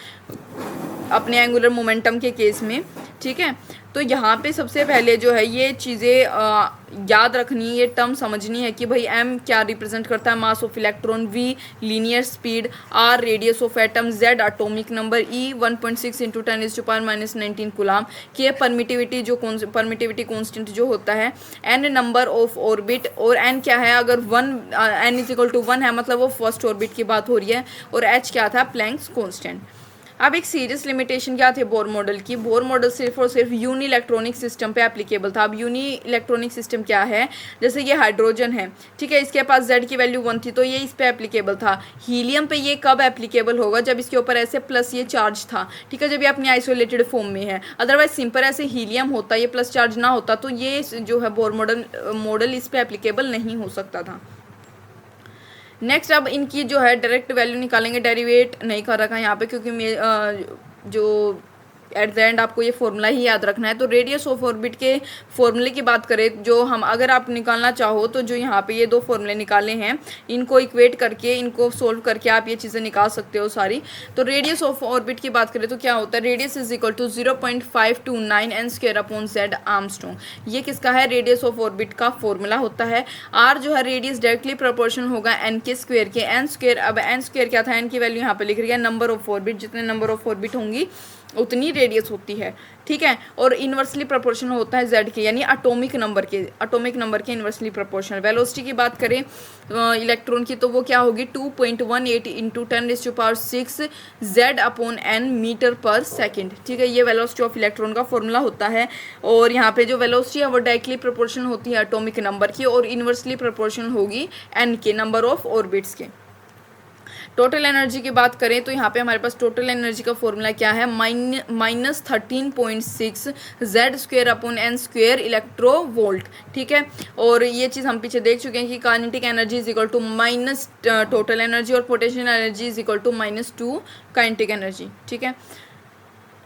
अपने एंगुलर मोमेंटम के केस में, ठीक है। तो यहाँ पे सबसे पहले जो है ये चीज़ें याद रखनी, ये टर्म समझनी है कि भाई m क्या रिप्रेजेंट करता है, mass of electron, v linear speed, r radius of atom, z atomic number, e 1.6 into 10⁻⁻19 coulomb, k permittivity जो परमिटिविटी कांस्टेंट जो होता है, n नंबर ऑफ ऑर्बिट, और n क्या है, अगर n इज इक्वल टू 1 है मतलब वो फर्स्ट ऑर्बिट की बात हो रही है, और h क्या था, प्लैंक्स कांस्टेंट। अब एक सीरियस लिमिटेशन क्या थे बोर मॉडल की, बोर मॉडल सिर्फ और सिर्फ यूनी इलेक्ट्रॉनिक सिस्टम पे एप्लीकेबल था। अब यूनी इलेक्ट्रॉनिक सिस्टम क्या है, जैसे ये हाइड्रोजन है, ठीक है, इसके पास Z की वैल्यू 1 थी तो ये इस पे एप्लीकेबल था। हीलियम पे ये कब एप्लीकेबल होगा, जब इसके ऊपर ऐसे प्लस ये चार्ज था, ठीक है, जब ये अपनी आइसोलेटेड फॉर्म में है। अदरवाइज सिंपल ऐसे हीलियम होता, ये प्लस चार्ज ना होता तो ये जो है बोर मॉडल इस पे एप्लीकेबल नहीं हो सकता था। नेक्स्ट अब इनकी जो है डायरेक्ट वैल्यू निकालेंगे, डेरिवेट नहीं कर रखा है यहाँ पे क्योंकि जो एट द एंड आपको ये फॉर्मूला ही याद रखना है। तो रेडियस ऑफ ऑर्बिट के फॉर्मूले की बात करें जो हम, अगर आप निकालना चाहो तो जो यहाँ पे ये दो फॉर्मूले निकाले हैं इनको इक्वेट करके, इनको सोल्व करके आप ये चीज़ें निकाल सकते हो सारी। तो रेडियस ऑफ ऑर्बिट की बात करें तो क्या होता है, radius is equal to 0.529 N square upon Z Armstrong. ये किसका है, रेडियस ऑफ ऑर्बिट का फॉर्मूला होता है। आर जो है रेडियस डायरेक्टली प्रोपोर्शनल होगा एन के स्क्वायर के। एन स्क्वायर, अब एन स्क्वायर क्या था, एन की वैल्यू यहाँ पे लिख रही है नंबर ऑफ ऑर्बिट, जितने नंबर ऑफ ऑर्बिट होंगी उतनी रेडियस होती है, ठीक है। और इन्वर्सली प्रोपोर्शनल होता है जेड के, यानी एटॉमिक नंबर के इन्वर्सली प्रोपोर्शनल। वेलोसिटी की बात करें इलेक्ट्रॉन की तो वो क्या होगी 2.18 into 10⁶ Z upon N metre पर सेकेंड, ठीक है। ये वेलोसिटी ऑफ इलेक्ट्रॉन का फॉर्मूला होता है। और यहाँ पे जो वेलोसिटी है वो डायरेक्टली प्रोपोर्शनल होती है एटॉमिक नंबर की और इन्वर्सली प्रोपोर्शनल होगी एन के, नंबर ऑफ ऑर्बिट्स के। टोटल एनर्जी की बात करें तो यहाँ पे हमारे पास टोटल एनर्जी का फॉर्मूला क्या है, -13.6 Z square upon N square electro volt, ठीक है। और ये चीज़ हम पीछे देख चुके हैं कि kinetic energy is equal to minus total energy और potential energy is equal to -2 kinetic energy, ठीक है।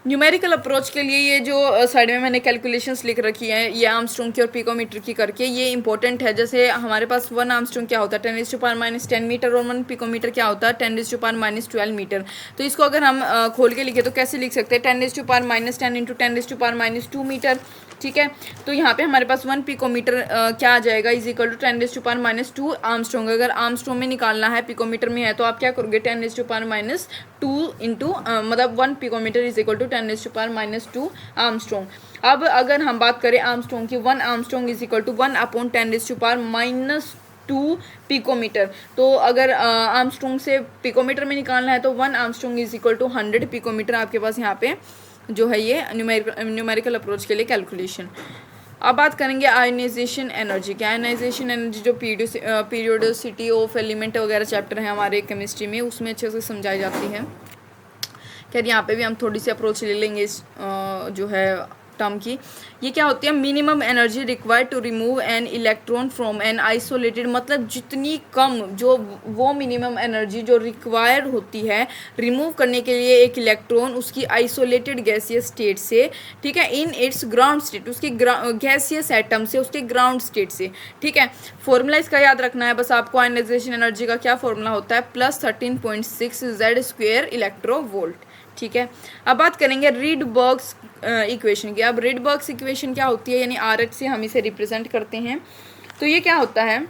न्यूमेरिकल अप्रोच के लिए ये जो साइड में मैंने कैलकुलेशंस लिख रखी है ये आर्मस्ट्रॉन्ग की और पिकोमीटर की करके, ये इंपॉर्टेंट है। जैसे हमारे पास 1 आर्मस्ट्रॉन्ग क्या होता है 10⁻⁻10 मीटर और 1 पिकोमीटर क्या होता है 10⁻⁻12 मीटर। तो इसको अगर हम खोल के लिखे तो कैसे लिख सकते हैं 10⁻⁻10 इंटू 10⁻⁻2 मीटर, ठीक है। तो यहाँ पे हमारे पास 1 पिकोमीटर क्या आ जाएगा इज इक्वल टू 10⁻⁻2 आर्मस्ट्रॉन्ग। अगर आर्मस्ट्रॉन्ग में निकालना है पिकोमीटर में है तो आप क्या करोगे 10⁻2 इंटू मतलब 1 picometre is equal to 10⁻2 Armstrong. अब अगर हम बात करें आर्मस्ट्रॉन्ग की 1 Armstrong is equal to 1 upon 10⁻2 picometre. तो अगर आर्मस्ट्रॉन्ग से पिकोमीटर में निकालना है तो 1 Armstrong is equal to 100 picometre आपके पास यहाँ पे जो है ये न्यूमेरिकल अप्रोच के लिए कैलकुलेशन। अब बात करेंगे आयनाइजेशन एनर्जी की। आयनाइजेशन एनर्जी जो पीरियोडिसिटी ऑफ एलिमेंट वगैरह चैप्टर है हमारे केमिस्ट्री में उसमें अच्छे से समझाई जाती है। खैर यहाँ पे भी हम थोड़ी सी अप्रोच ले लेंगे इस जो है टर्म की। ये क्या होती है, minimum energy required to remove an electron from an isolated, मतलब जितनी कम जो वो मिनिमम एनर्जी जो रिक्वायर्ड होती है रिमूव करने के लिए एक इलेक्ट्रॉन उसकी आइसोलेटेड गैसियस स्टेट से, ठीक है, इन इट्स ग्राउंड स्टेट, उसकी गैसियस एटम से, उसके ग्राउंड स्टेट से, ठीक है। फॉर्मूला इसका याद रखना है बस आपको। आयनाइजेशन एनर्जी का क्या फॉर्मूला होता है +13.6 जेड स्क्वायर इलेक्ट्रो वोल्ट, ठीक है। अब बात करेंगे रीडबर्ग्स इक्वेशन की। अब रीडबर्ग्स इक्वेशन क्या होती है, यानी RH से हम इसे रिप्रेजेंट करते हैं। तो ये क्या होता है,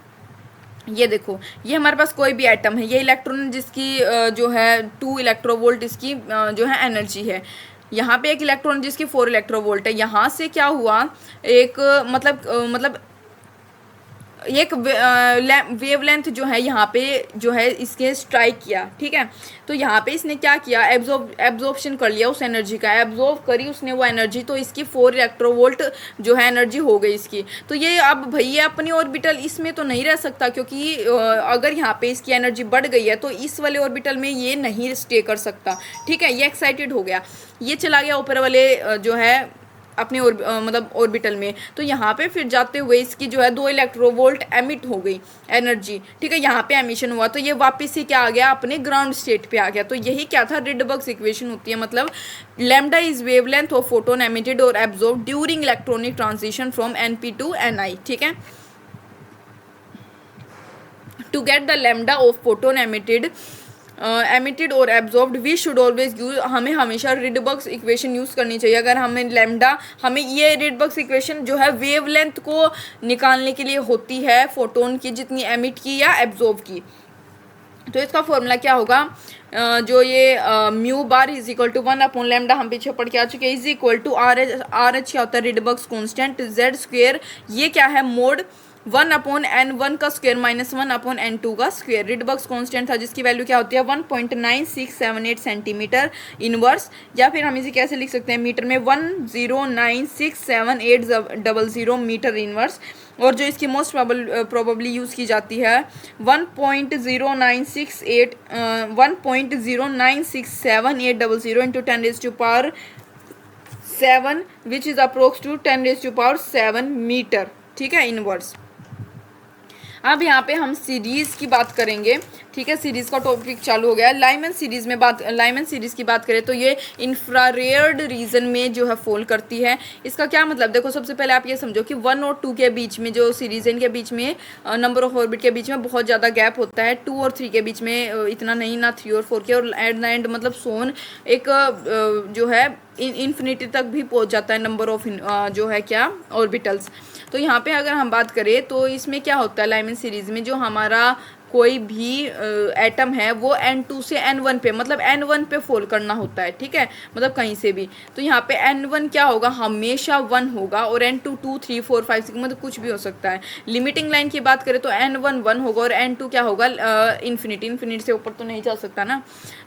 ये देखो ये हमारे पास कोई भी एटम है, ये इलेक्ट्रॉन जिसकी जो है 2 इलेक्ट्रोवोल्ट इसकी जो है एनर्जी है। यहाँ पे एक इलेक्ट्रॉन जिसकी 4 इलेक्ट्रोवोल्ट है। यहाँ से क्या हुआ एक मतलब एक वेवलेंथ जो है यहाँ पे जो है इसके स्ट्राइक किया, ठीक है। तो यहाँ पे इसने क्या किया, एब्जॉर्प्शन कर लिया उस एनर्जी का, एब्जॉर्ब करी उसने वो एनर्जी, तो इसकी 4 इलेक्ट्रोवोल्ट जो है एनर्जी हो गई इसकी। तो ये अब भैया अपनी ऑर्बिटल इसमें तो नहीं रह सकता क्योंकि अगर यहाँ पे इसकी एनर्जी बढ़ गई है तो इस वाले ऑर्बिटल में ये नहीं स्टे कर सकता, ठीक है। ये एक्साइटेड हो गया, ये चला गया ऊपर वाले जो है अपने मतलब ऑर्बिटल में। तो यहाँ पे फिर जाते हुए इसकी जो है 2 इलेक्ट्रोवोल्ट एमिट हो गई एनर्जी, ठीक है। यहाँ पे एमिशन हुआ तो ये वापस ही क्या आ गया अपने ग्राउंड स्टेट पे आ गया। तो यही क्या था रिडबर्ग्स इक्वेशन होती है, मतलब lambda is wavelength of photon emitted और absorb during electronic transition from Np to Ni, ठीक है। To get the lambda of photon emitted और absorbed we should always use, हमें हमेशा रिडबर्ग्स इक्वेशन यूज़ करनी चाहिए। अगर हमें लैम्डा, हमें ये रिडबर्ग्स इक्वेशन जो है वेवलेंथ को निकालने के लिए होती है फोटोन की, जितनी एमिट की या एब्जॉर्ब की। तो इसका फॉर्मूला क्या होगा, जो ये mu bar is equal to 1 upon lambda हम पीछे पढ़ के आ चुके हैं, इज इक्वल टू RH क्या होता है रिडबर्ग्स कॉन्स्टेंट, जेड स्क्वेयर ये क्या है मोड 1 अपॉन N1 का स्क्वायर -1 अपॉन N2 का स्क्वायर। रिडबर्ग्स कांस्टेंट था जिसकी वैल्यू क्या होती है 1.9678 सेंटीमीटर इनवर्स, या फिर हम इसे कैसे लिख सकते हैं मीटर में 1096780 मीटर इनवर्स। और जो इसकी मोस्ट प्रोबेबली यूज़ की जाती है 1.096780 into 10⁻7 which is approx to 10⁻7 metre, ठीक है, इनवर्स। अब यहाँ पे हम सीरीज़ की बात करेंगे, ठीक है। सीरीज़ का टॉपिक चालू हो गया है। लाइमन सीरीज़ की बात करें तो ये इंफ्रारेड रीजन में जो है फॉल करती है। इसका क्या मतलब, देखो सबसे पहले आप ये समझो कि 1 और 2 के बीच में जो सीरीज है, इनके बीच में नंबर ऑफ ऑर्बिट के बीच में बहुत ज़्यादा गैप होता है। 2 और 3 के बीच में इतना नहीं, ना 3 और 4 के, और एट द एंड मतलब सोन एक जो है इन्फिनिटी तक भी पहुंच जाता है नंबर ऑफ जो है क्या ऑर्बिटल्स। तो यहाँ पे अगर हम बात करें तो इसमें क्या होता है, लाइमन सीरीज़ में जो हमारा कोई भी एटम है वो N2 से N1 पे, मतलब N1 पे फॉल करना होता है, ठीक है, मतलब कहीं से भी। तो यहाँ पे N1 क्या होगा, हमेशा 1 होगा, और N2 2 3 4 5 6 मतलब कुछ भी हो सकता है। लिमिटिंग लाइन की बात करें तो N1 1 होगा और N2 क्या होगा, इन्फिनिटी से ऊपर तो नहीं जा सकता ना।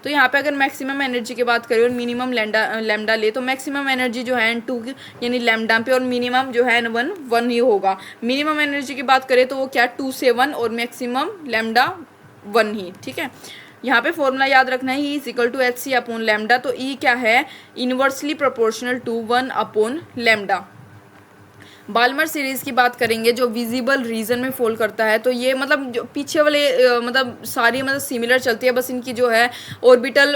तो यहाँ पे अगर मैक्सिमम एनर्जी की बात करें और मिनिमम लैम्डा ले, तो मैक्सिमम एनर्जी जो है N2 की यानी लैम्डा पे, और मिनिमम जो है N1 1 ही होगा। मिनिमम एनर्जी की बात करें तो वो क्या 2 से 1 और मैक्सिमम लैम्डा 1 ही, ठीक है। यहाँ पे फॉर्मूला याद रखना है, E = hc अपॉन लैम्डा। तो E क्या है, inversely proportional to 1 upon lambda. Balmer series की बात करेंगे जो विजिबल रीजन में फॉल करता है, तो ये मतलब जो पीछे वाले मतलब सारी मतलब सिमिलर चलती है, बस इनकी जो है ऑर्बिटल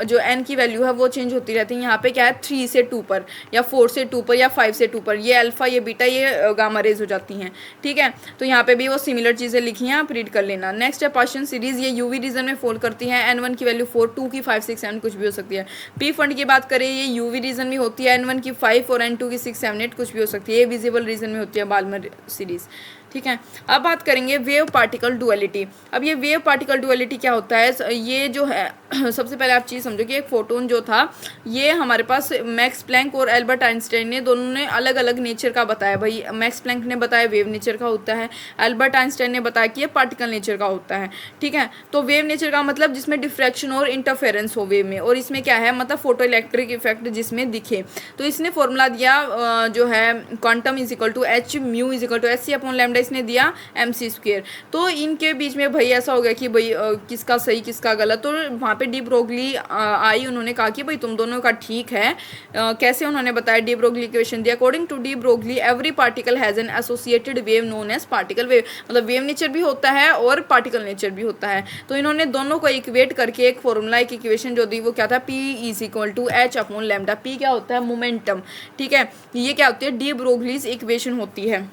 जो n की वैल्यू है वो चेंज होती रहती है। यहाँ पे क्या है 3 से 2 पर, या 4 से 2 पर, या 5 से 2 पर, ये अल्फा, ये बीटा, ये गामा रेज हो जाती हैं, ठीक है। तो यहाँ पे भी वो सिमिलर चीज़ें लिखी हैं, आप रीड कर लेना। नेक्स्ट है पार्शियन सीरीज़, ये यूवी रीजन में फॉल करती है। N1 की वैल्यू 4, 2 की 5 6 7 कुछ भी हो सकती है। पी फंड की बात करें, ये यूवी रीजन में होती है, N1 की 5 और N2 की 6 7 8 कुछ भी हो सकती है। ये विजिबल रीजन में होती है बाल्मर सीरीज, ठीक है। अब बात करेंगे वेव पार्टिकल डुअलिटी। अब ये वेव पार्टिकल डुअलिटी क्या होता है, ये जो है सबसे पहले आप चीज़ समझो कि एक फोटोन जो था, ये हमारे पास मैक्स प्लैंक और एल्बर्ट आइंस्टाइन ने दोनों ने अलग अलग नेचर का बताया। भाई मैक्स प्लैंक ने बताया वेव नेचर का होता है, एल्बर्ट आइंस्टाइन ने बताया कि ये पार्टिकल नेचर का होता है, ठीक है। तो वेव नेचर का मतलब जिसमें डिफ्रैक्शन और इंटरफेरेंस हो वेव में, और इसमें क्या है मतलब फोटो इलेक्ट्रिक इफेक्ट जिसमें दिखे। तो इसने फॉर्मूला दिया जो है quantum = h, mu = hc upon lambda, इसने दिया mc²। तो इनके बीच में भाई ऐसा हो गया कि भाई किसका सही किसका गलत। तो वहाँ पे डी ब्रोगली आई, उन्होंने कहा कि भाई तुम दोनों का ठीक है। कैसे उन्होंने बताया, डी ब्रोगली इक्वेशन दिया। According to de Broglie every particle has an associated wave known as particle wave, मतलब वेव नेचर भी होता है और पार्टिकल नेचर भी होता है। तो इन्होंने दोनों को इक्वेट करके एक फॉर्मूला, एक इक्वेशन जो दी वो क्या था, P = h upon lambda. P क्या होता है, मोमेंटम, ठीक है। ये क्या होती है, डी ब्रोगलीज इक्वेशन होती है।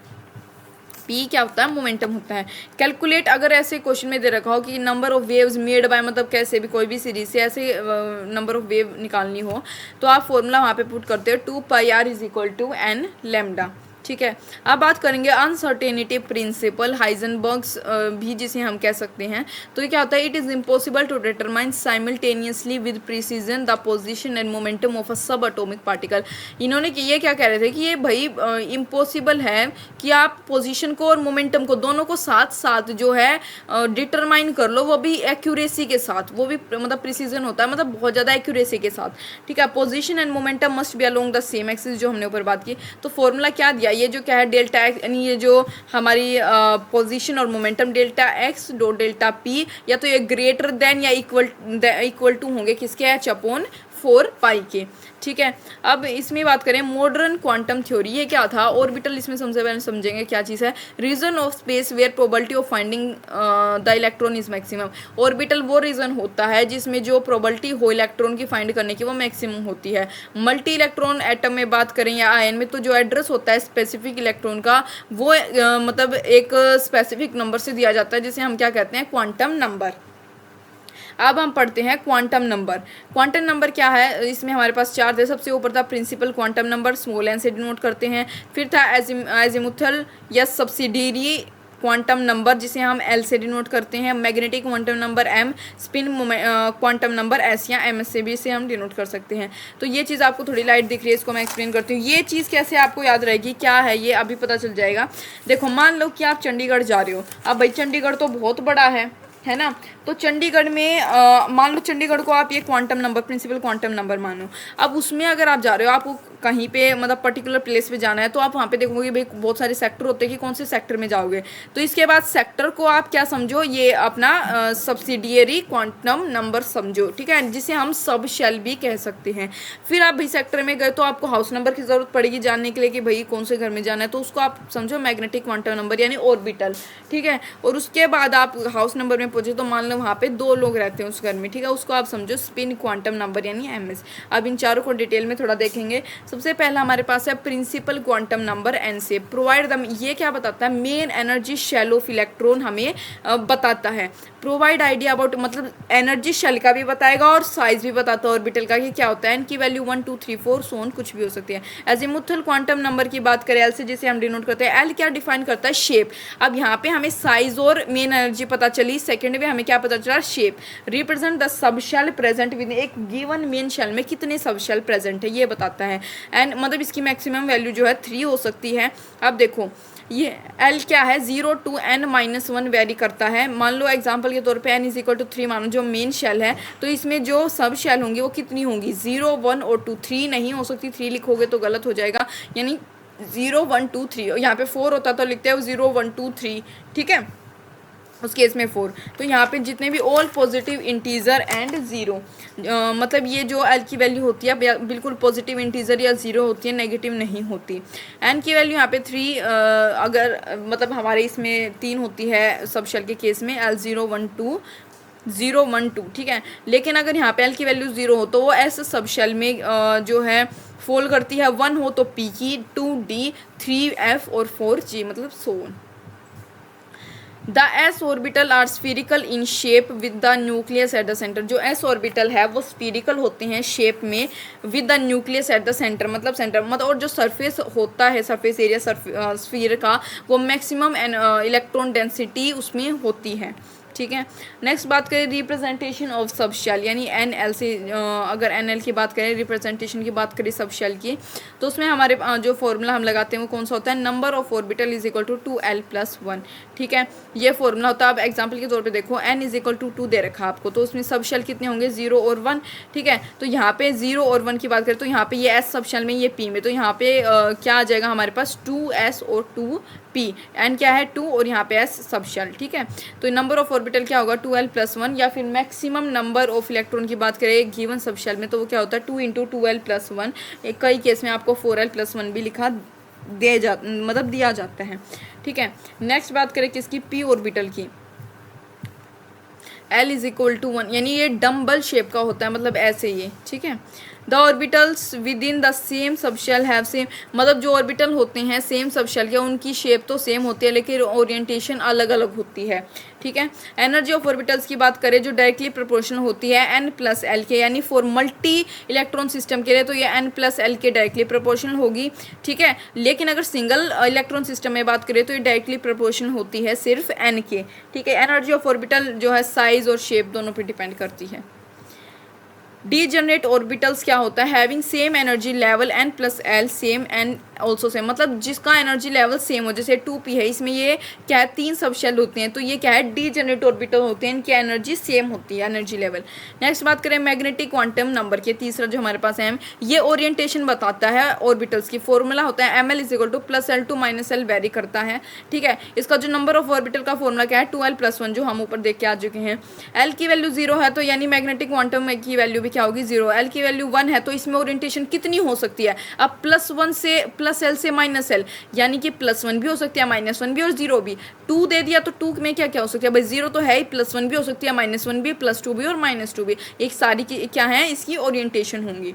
P क्या होता है, मोमेंटम होता है। कैलकुलेट, अगर ऐसे क्वेश्चन में दे रखा हो कि number of waves made by, मतलब कैसे भी कोई भी सीरीज से ऐसे नंबर ऑफ वेव निकालनी हो, तो आप फॉर्मूला वहाँ पे पुट करते हो 2πr = n लैम्डा, ठीक है। अब बात करेंगे अनसर्टेनिटी प्रिंसिपल, हाइजेनबर्ग्स भी जिसे हम कह सकते हैं। तो ये क्या होता है, it is impossible to determine simultaneously with precision the position and momentum of a sub atomic particle. इन्होंने कि ये क्या कह रहे थे कि ये भाई इम्पॉसिबल है कि आप पोजीशन को और मोमेंटम को दोनों को साथ साथ जो है डिटरमाइन कर लो, वो भी एक्यूरेसी के साथ, वो भी मतलब प्रिसीजन होता है, मतलब बहुत ज़्यादा एक्यूरेसी के साथ, ठीक है। Position and momentum must be along the same axis, जो हमने ऊपर बात की। तो फॉर्मूला क्या दिया, ये जो क्या है डेल्टा एक्स, यानी ये जो हमारी पोजीशन और momentum delta x dot delta P, या तो ये ग्रेटर देन या इक्वल टू होंगे किसके, h अपॉन 4π के, ठीक है। अब इसमें बात करें मॉडर्न क्वांटम थ्योरी, ये क्या था, ऑर्बिटल, इसमें सबसे पहले समझेंगे क्या चीज़ है। Region of space where probability of finding the electron is maximum. Orbital वो रीजन होता है जिसमें जो प्रोबेबिलिटी हो इलेक्ट्रॉन की फाइंड करने की वो मैक्सिमम होती है। मल्टी इलेक्ट्रॉन एटम में बात करें या आयन में, तो जो एड्रेस होता है स्पेसिफिक इलेक्ट्रॉन का, वो मतलब एक स्पेसिफिक नंबर से दिया जाता है, जिसे हम क्या कहते हैं, क्वांटम नंबर। अब हम पढ़ते हैं क्वांटम नंबर। क्वांटम नंबर क्या है, इसमें हमारे पास 4 थे। सबसे ऊपर था principal quantum number, small n से डिनोट करते हैं। फिर था एजिमुथल या सब्सिडियरी क्वांटम नंबर, जिसे हम एल से डिनोट करते हैं। Magnetic quantum number m, spin quantum number s या एम एस से भी इसे हम डिनोट कर सकते हैं। तो ये चीज़ आपको थोड़ी लाइट दिख रही है, इसको मैं एक्सप्लेन करती हूँ। ये चीज़ कैसे आपको याद रहेगी, क्या है ये अभी पता चल जाएगा। देखो मान लो कि आप चंडीगढ़ जा रहे हो। अब भाई चंडीगढ़ तो बहुत बड़ा है ना। तो चंडीगढ़ में मान लो चंडीगढ़ को आप ये quantum number, principal quantum number मानो। अब उसमें अगर आप जा रहे हो, आप कहीं पे मतलब पर्टिकुलर प्लेस पे जाना है तो आप वहाँ पे देखोगे भाई बहुत सारे सेक्टर होते हैं कि कौन से सेक्टर में जाओगे। तो इसके बाद सेक्टर को आप क्या समझो, ये अपना सब्सिडियरी क्वांटम नंबर समझो, ठीक है, जिसे हम सब शेल भी कह सकते हैं। फिर आप भाई सेक्टर में गए तो आपको हाउस नंबर की ज़रूरत पड़ेगी जानने के लिए कि भाई कौन से घर में जाना है, तो उसको आप समझो मैग्नेटिक क्वांटम नंबर यानी ऑर्बिटल, ठीक है। और उसके बाद आप हाउस नंबर में पहुंचे तो मान लो वहाँ पे 2 लोग रहते हैं उस घर में, ठीक है, उसको आप समझो स्पिन क्वांटम नंबर यानी एमएस। अब इन चारों को डिटेल में थोड़ा देखेंगे। सबसे पहला हमारे पास है प्रिंसिपल क्वांटम नंबर एन से प्रोवाइड द, ये क्या बताता है, main energy shell of electron हमें बताता है। प्रोवाइड आइडिया अबाउट, मतलब एनर्जी शेल का भी बताएगा और साइज भी बताता है ऑर्बिटल का कि क्या होता है। एन की वैल्यू 1 2 3 4 सोन कुछ भी हो सकती है। एजीमुथल क्वांटम नंबर की बात करें एल से, जिसे हम डिनोट करते हैं, एल क्या डिफाइन करता है, शेप। अब यहाँ पे हमें साइज और मेन एनर्जी पता चली, सेकंड में हमें क्या पता चला, shape. Represent the sub shell present with, एक गिवन मेन शेल में कितने सब शेल प्रेजेंट है ये बताता है। एंड मतलब इसकी मैक्सिमम वैल्यू जो है 3 हो सकती है। अब देखो ये L क्या है, 0 to n-1 वेरी करता है। मान लो एग्जांपल के तौर पे n इज इक्वल टू 3 मानो जो मेन शेल है, तो इसमें जो सब शेल होंगी वो कितनी होंगी, 0 1 और 2, 3 नहीं हो सकती, 3 लिखोगे तो गलत हो जाएगा, यानी 0 1 2 3। यहाँ पे 4 होता तो लिखते हैं 0 1 2 3, ठीक है, उस केस में 4। तो यहाँ पे जितने भी ऑल पॉजिटिव इंटीजर एंड 0, मतलब ये जो एल की वैल्यू होती है बिल्कुल पॉजिटिव इंटीजर या 0 होती है, नेगेटिव नहीं होती। एन की वैल्यू यहाँ पे 3, अगर मतलब हमारे इसमें 3 होती है सब शेल के केस में, L 0 1 2 0 1 2, ठीक है। लेकिन अगर यहाँ पे एल की वैल्यू 0 हो तो वो एस सब शेल में जो है फॉल करती है। 1 हो तो पी की, 2 डी, 3 एफ और 4 जी, मतलब सोन। The S orbital are spherical in shape with the nucleus at the centre. जो एस ऑर्बिटल है वो स्फीरिकल होते हैं शेप में with the nucleus at the centre, मतलब सेंटर मतलब, और जो सरफेस होता है, सरफेस एरिया स्फीयर का, वो मैक्सिमम इलेक्ट्रॉन डेंसिटी उसमें होती है, ठीक है। नेक्स्ट बात करें रिप्रेजेंटेशन ऑफ सब शेल, यानी एन एल से अगर एन एल की बात करें, रिप्रेजेंटेशन की बात करें सब शेल की, तो उसमें हमारे जो फॉर्मूला हम लगाते हैं वो कौन सा होता है, number of orbital is equal to 2l+1, ठीक है, ये फॉर्मूला होता है। अब एग्जाम्पल के तौर पे देखो n इज इक्वल टू 2 दे रखा है आपको, तो उसमें सब शेल कितने होंगे, 0 और 1, ठीक है। तो यहाँ पे 0 और 1 की बात करें तो यहाँ पे ये एस सब शेल में, ये पी में, तो यहाँ पे क्या आ जाएगा हमारे पास 2s और 2p, एन क्या है 2 और यहाँ पे एस सब शेल, ठीक है। तो नंबर ऑफ ऑर्बिटल क्या होगा 2l+1, या फिर मैक्सिमम नंबर ऑफ इलेक्ट्रॉन की बात करें गिवन सब शेल में तो वो क्या होता है 2 × 2l+1। कई केस में आपको 4l+1 भी लिखा मतलब दिया जाता है, ठीक है। नेक्स्ट बात करें किसकी, पी ऑर्बिटल की। L इज इक्वल टू 1, यानी ये डम्बल शेप का होता है, मतलब ऐसे ये, ठीक है। The orbitals with in the same subshell have same, मतलब जो ऑर्बिटल होते हैं सेम सबशेल के, उनकी शेप तो सेम होती है लेकिन ओरिएंटेशन अलग अलग होती है, ठीक है। एनर्जी ऑफ ऑर्बिटल्स की बात करें जो डायरेक्टली प्रोपोर्शनल होती है n+l के, यानी फॉर मल्टी इलेक्ट्रॉन सिस्टम के लिए तो ये n+l के डायरेक्टली प्रोपोर्शनल होगी, ठीक है। लेकिन अगर सिंगल इलेक्ट्रॉन सिस्टम में बात करें तो ये डायरेक्टली प्रोपोर्शनल होती है सिर्फ n के, ठीक है। एनर्जी ऑफ ऑर्बिटल जो है साइज और शेप दोनों पर डिपेंड करती है। डीजनरेट ऑर्बिटल्स क्या होता है, having same energy level n+l same n also same, मतलब जिसका एनर्जी लेवल सेम हो, जैसे 2p है, इसमें ये क्या है 3 सब शेल होते हैं, तो ये क्या है डीजनरेट ऑर्बिटल होते हैं, इनकी एनर्जी सेम होती है, एनर्जी लेवल। नेक्स्ट बात करें मैग्नेटिक क्वांटम नंबर के, तीसरा जो हमारे पास है, ये ओरिएंटेशन बताता है ऑर्बिटल्स की। फॉर्मूला होता है ml is equal to +l to -l vary करता है, ठीक है। इसका जो नंबर ऑफ ऑर्बिटल का फॉर्मूला क्या है 2l+1, जो हम ऊपर देख के आ चुके हैं। l की वैल्यू 0 है तो यानी मैग्नेटिक क्वांटम की वैल्यू भी क्या होगी 0। l की वैल्यू 1 है तो इसमें ओरिएंटेशन कितनी हो सकती है, अब +1 से +l से -l, यानी कि +1 भी हो सकती है, -1 भी और 0 भी। 2 दे दिया तो 2 में क्या क्या हो सकती है भाई, 0 तो है ही, +1 भी हो सकती है, -1 भी, +2 भी और -2 भी, एक सारी की क्या है इसकी ओरिएंटेशन होंगी।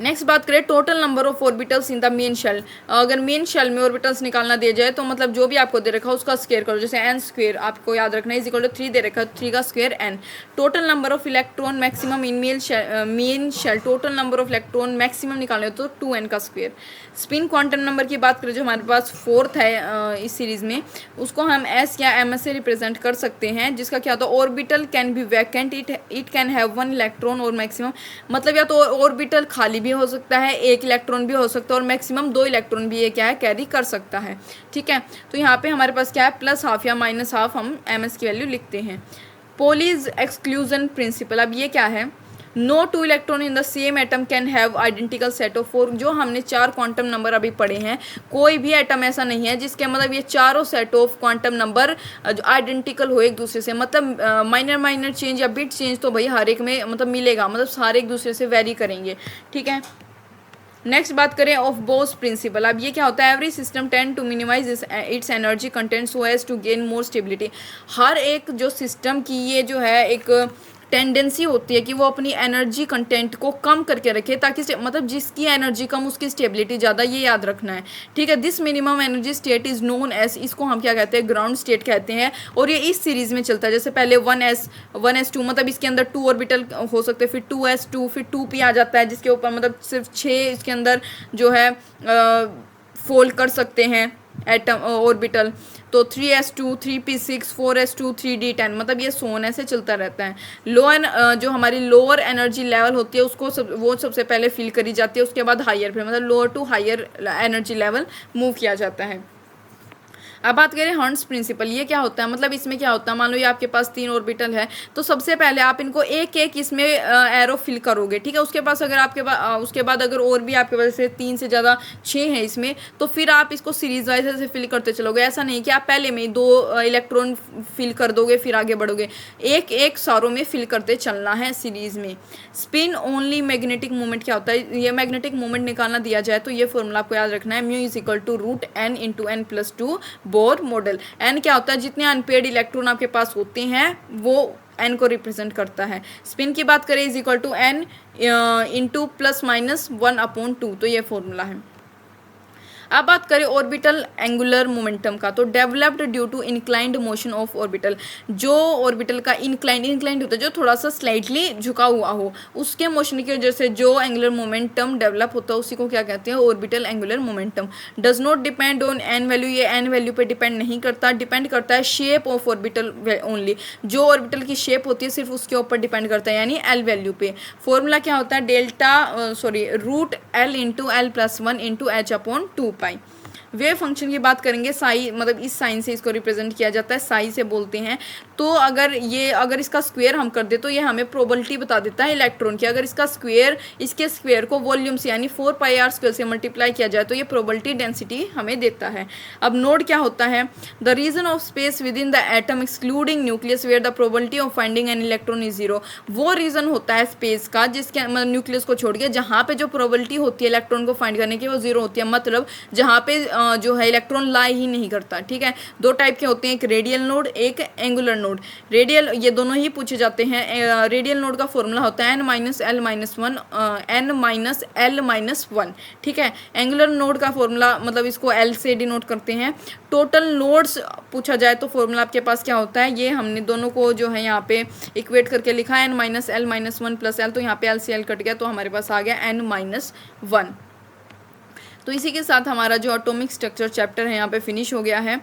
नेक्स्ट बात करें total number of orbitals in the main shell. अगर मेन शेल में ऑर्बिटल्स निकालना दिया जाए तो मतलब जो भी आपको दे रखा है उसका स्क्वायर करो, जैसे n² आपको याद रखना है इज इक्वल टू 3 दे रखा है, 3 का square n। Total number of electron maximum in main shell, total number of electron maximum निकालना तो 2n का स्क्वायर। स्पिन क्वांटम नंबर की बात करें जो हमारे पास 4th है इस सीरीज में, उसको हम s या ms से रिप्रेजेंट कर सकते हैं, जिसका क्या होता है orbital can be vacant, it can have 1 electron और मैक्सिमम, मतलब या तो ऑर्बिटल खाली भी हो सकता है, 1 इलेक्ट्रॉन भी हो सकता है और मैक्सिमम 2 इलेक्ट्रॉन भी ये क्या है कैरी कर सकता है, ठीक है। तो यहाँ पे हमारे पास क्या है +½ या -½ हम ms की वैल्यू लिखते हैं। पोलीज एक्सक्लूजन प्रिंसिपल, अब ये क्या है, no two electron in the same atom can have identical set of 4। जो हमने 4 क्वांटम नंबर अभी पढ़े हैं, कोई भी एटम ऐसा नहीं है जिसके मतलब ये चारों सेट ऑफ क्वांटम नंबर जो आइडेंटिकल हो एक दूसरे से, मतलब माइनर चेंज या बिट चेंज तो भाई हर एक में मतलब मिलेगा, मतलब सारे एक दूसरे से वेरी करेंगे, ठीक है। नेक्स्ट बात करें ऑफ बोस प्रिंसिपल। अब ये क्या होता है, every system tend to minimise its energy content so as to gain more stability. हर एक जो सिस्टम की ये जो है एक टेंडेंसी होती है कि वो अपनी एनर्जी कंटेंट को कम करके रखे, ताकि मतलब जिसकी एनर्जी कम उसकी स्टेबिलिटी ज़्यादा, ये याद रखना है, ठीक है। This minimum energy state is known as, इसको हम क्या कहते हैं, ग्राउंड स्टेट कहते हैं। और ये इस सीरीज़ में चलता है, जैसे पहले 1s2, मतलब इसके अंदर 2 ऑर्बिटल हो सकते हैं, फिर 2s2, फिर 2p आ जाता है जिसके ऊपर मतलब सिर्फ 6 इसके अंदर जो है फोल्ड कर सकते हैं एटम ऑर्बिटल। तो 3s2, 3p6, 4s2, 3d10, मतलब ये सोन ऐसे चलता रहता है। जो हमारी लोअर एनर्जी लेवल होती है उसको वो सबसे पहले फिल करी जाती है, उसके बाद हायर फिर मतलब lower to higher energy level move किया जाता है। अब बात करें हर्ट्ज प्रिंसिपल, ये क्या होता है, मतलब इसमें क्या होता है, मान लो ये आपके पास 3 ऑर्बिटल है, तो सबसे पहले आप इनको एक एक इसमें एरो फिल करोगे, ठीक है। उसके पास अगर आपके पास उसके बाद अगर और भी आपके पास से 3 से ज़्यादा 6 हैं इसमें, तो फिर आप इसको सीरीज वाइज ऐसे फिल करते चलोगे। ऐसा नहीं कि आप पहले में 2 इलेक्ट्रॉन फिल कर दोगे फिर आगे बढ़ोगे, एक एक सारों में फिल करते चलना है सीरीज में। स्पिन ओनली मैग्नेटिक मूवमेंट क्या होता है, ये मैग्नेटिक मूवमेंट निकालना दिया जाए तो ये फॉर्मूला आपको याद रखना है, mu is equal to root n into n plus 2 Bohr model. n क्या होता है, जितने अनपेड इलेक्ट्रॉन आपके पास होते हैं वो n को रिप्रेजेंट करता है। स्पिन की बात करें is equal to n into plus minus 1/2, तो ये फॉर्मूला है। अब बात करें ऑर्बिटल एंगुलर मोमेंटम का, तो developed due to inclined motion of orbital. जो ऑर्बिटल का इंक्लाइंड होता है, जो थोड़ा सा स्लाइटली झुका हुआ हो, उसके मोशन की वजह से जो एंगुलर मोमेंटम डेवलप होता है उसी को क्या कहते हैं, orbital angular momentum. Does not depend on an value, ये एन वैल्यू पे डिपेंड नहीं करता, डिपेंड करता है शेप ऑफ ऑर्बिटल ओनली। जो ऑर्बिटल की शेप होती है सिर्फ उसके ऊपर डिपेंड करता है, यानी एल वैल्यू पे। फॉर्मूला क्या होता है, root l into l plus 1 into h upon 2 pi. Wave function की बात करेंगे, साई मतलब इस साइन से इसको रिप्रेजेंट किया जाता है, साई से बोलते हैं। तो अगर इसका स्क्वायर हम कर दे तो ये हमें प्रोबेबिलिटी बता देता है इलेक्ट्रॉन की। अगर इसका स्क्वायर इसके स्क्वायर को वॉल्यूम से यानी 4πr² से मल्टीप्लाई किया जाए तो ये प्रोबेबिलिटी डेंसिटी हमें देता है। अब नोड क्या होता है, the region of space within the atom excluding nucleus where the probability of finding an electron is 0। वो रीजन होता है स्पेस का जिसके न्यूक्लियस को छोड़ के जहाँ पे जो प्रोबेबिलिटी होती है इलेक्ट्रॉन को फाइंड करने की वो 0 होती है, मतलब जहाँ पे जो है इलेक्ट्रॉन लाई ही नहीं करता, ठीक है। 2 टाइप के होते हैं, एक रेडियल नोड एक एंगुलर नोड। रेडियल ये दोनों ही पूछे जाते हैं। रेडियल नोड का फॉर्मूला होता है n माइनस एल माइनस 1, ठीक है। एंगुलर नोड का फॉर्मूला मतलब इसको l से डिनोट करते हैं। टोटल नोड्स पूछा जाए तो फॉर्मूला आपके पास क्या होता है, ये हमने दोनों को जो है यहाँ पे इक्वेट करके लिखा है, n minus L minus 1 plus L, तो यहाँ पे l से l कट गया तो हमारे पास आ गया n माइनस 1। तो इसी के साथ हमारा जो एटॉमिक स्ट्रक्चर चैप्टर है यहाँ पे फिनिश हो गया है।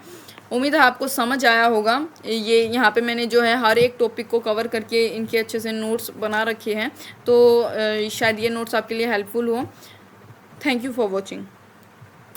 उम्मीद है आपको समझ आया होगा। ये यहाँ पे मैंने जो है हर एक टॉपिक को कवर करके इनके अच्छे से नोट्स बना रखे हैं, तो शायद ये नोट्स आपके लिए हेल्पफुल हो। Thank you for watching.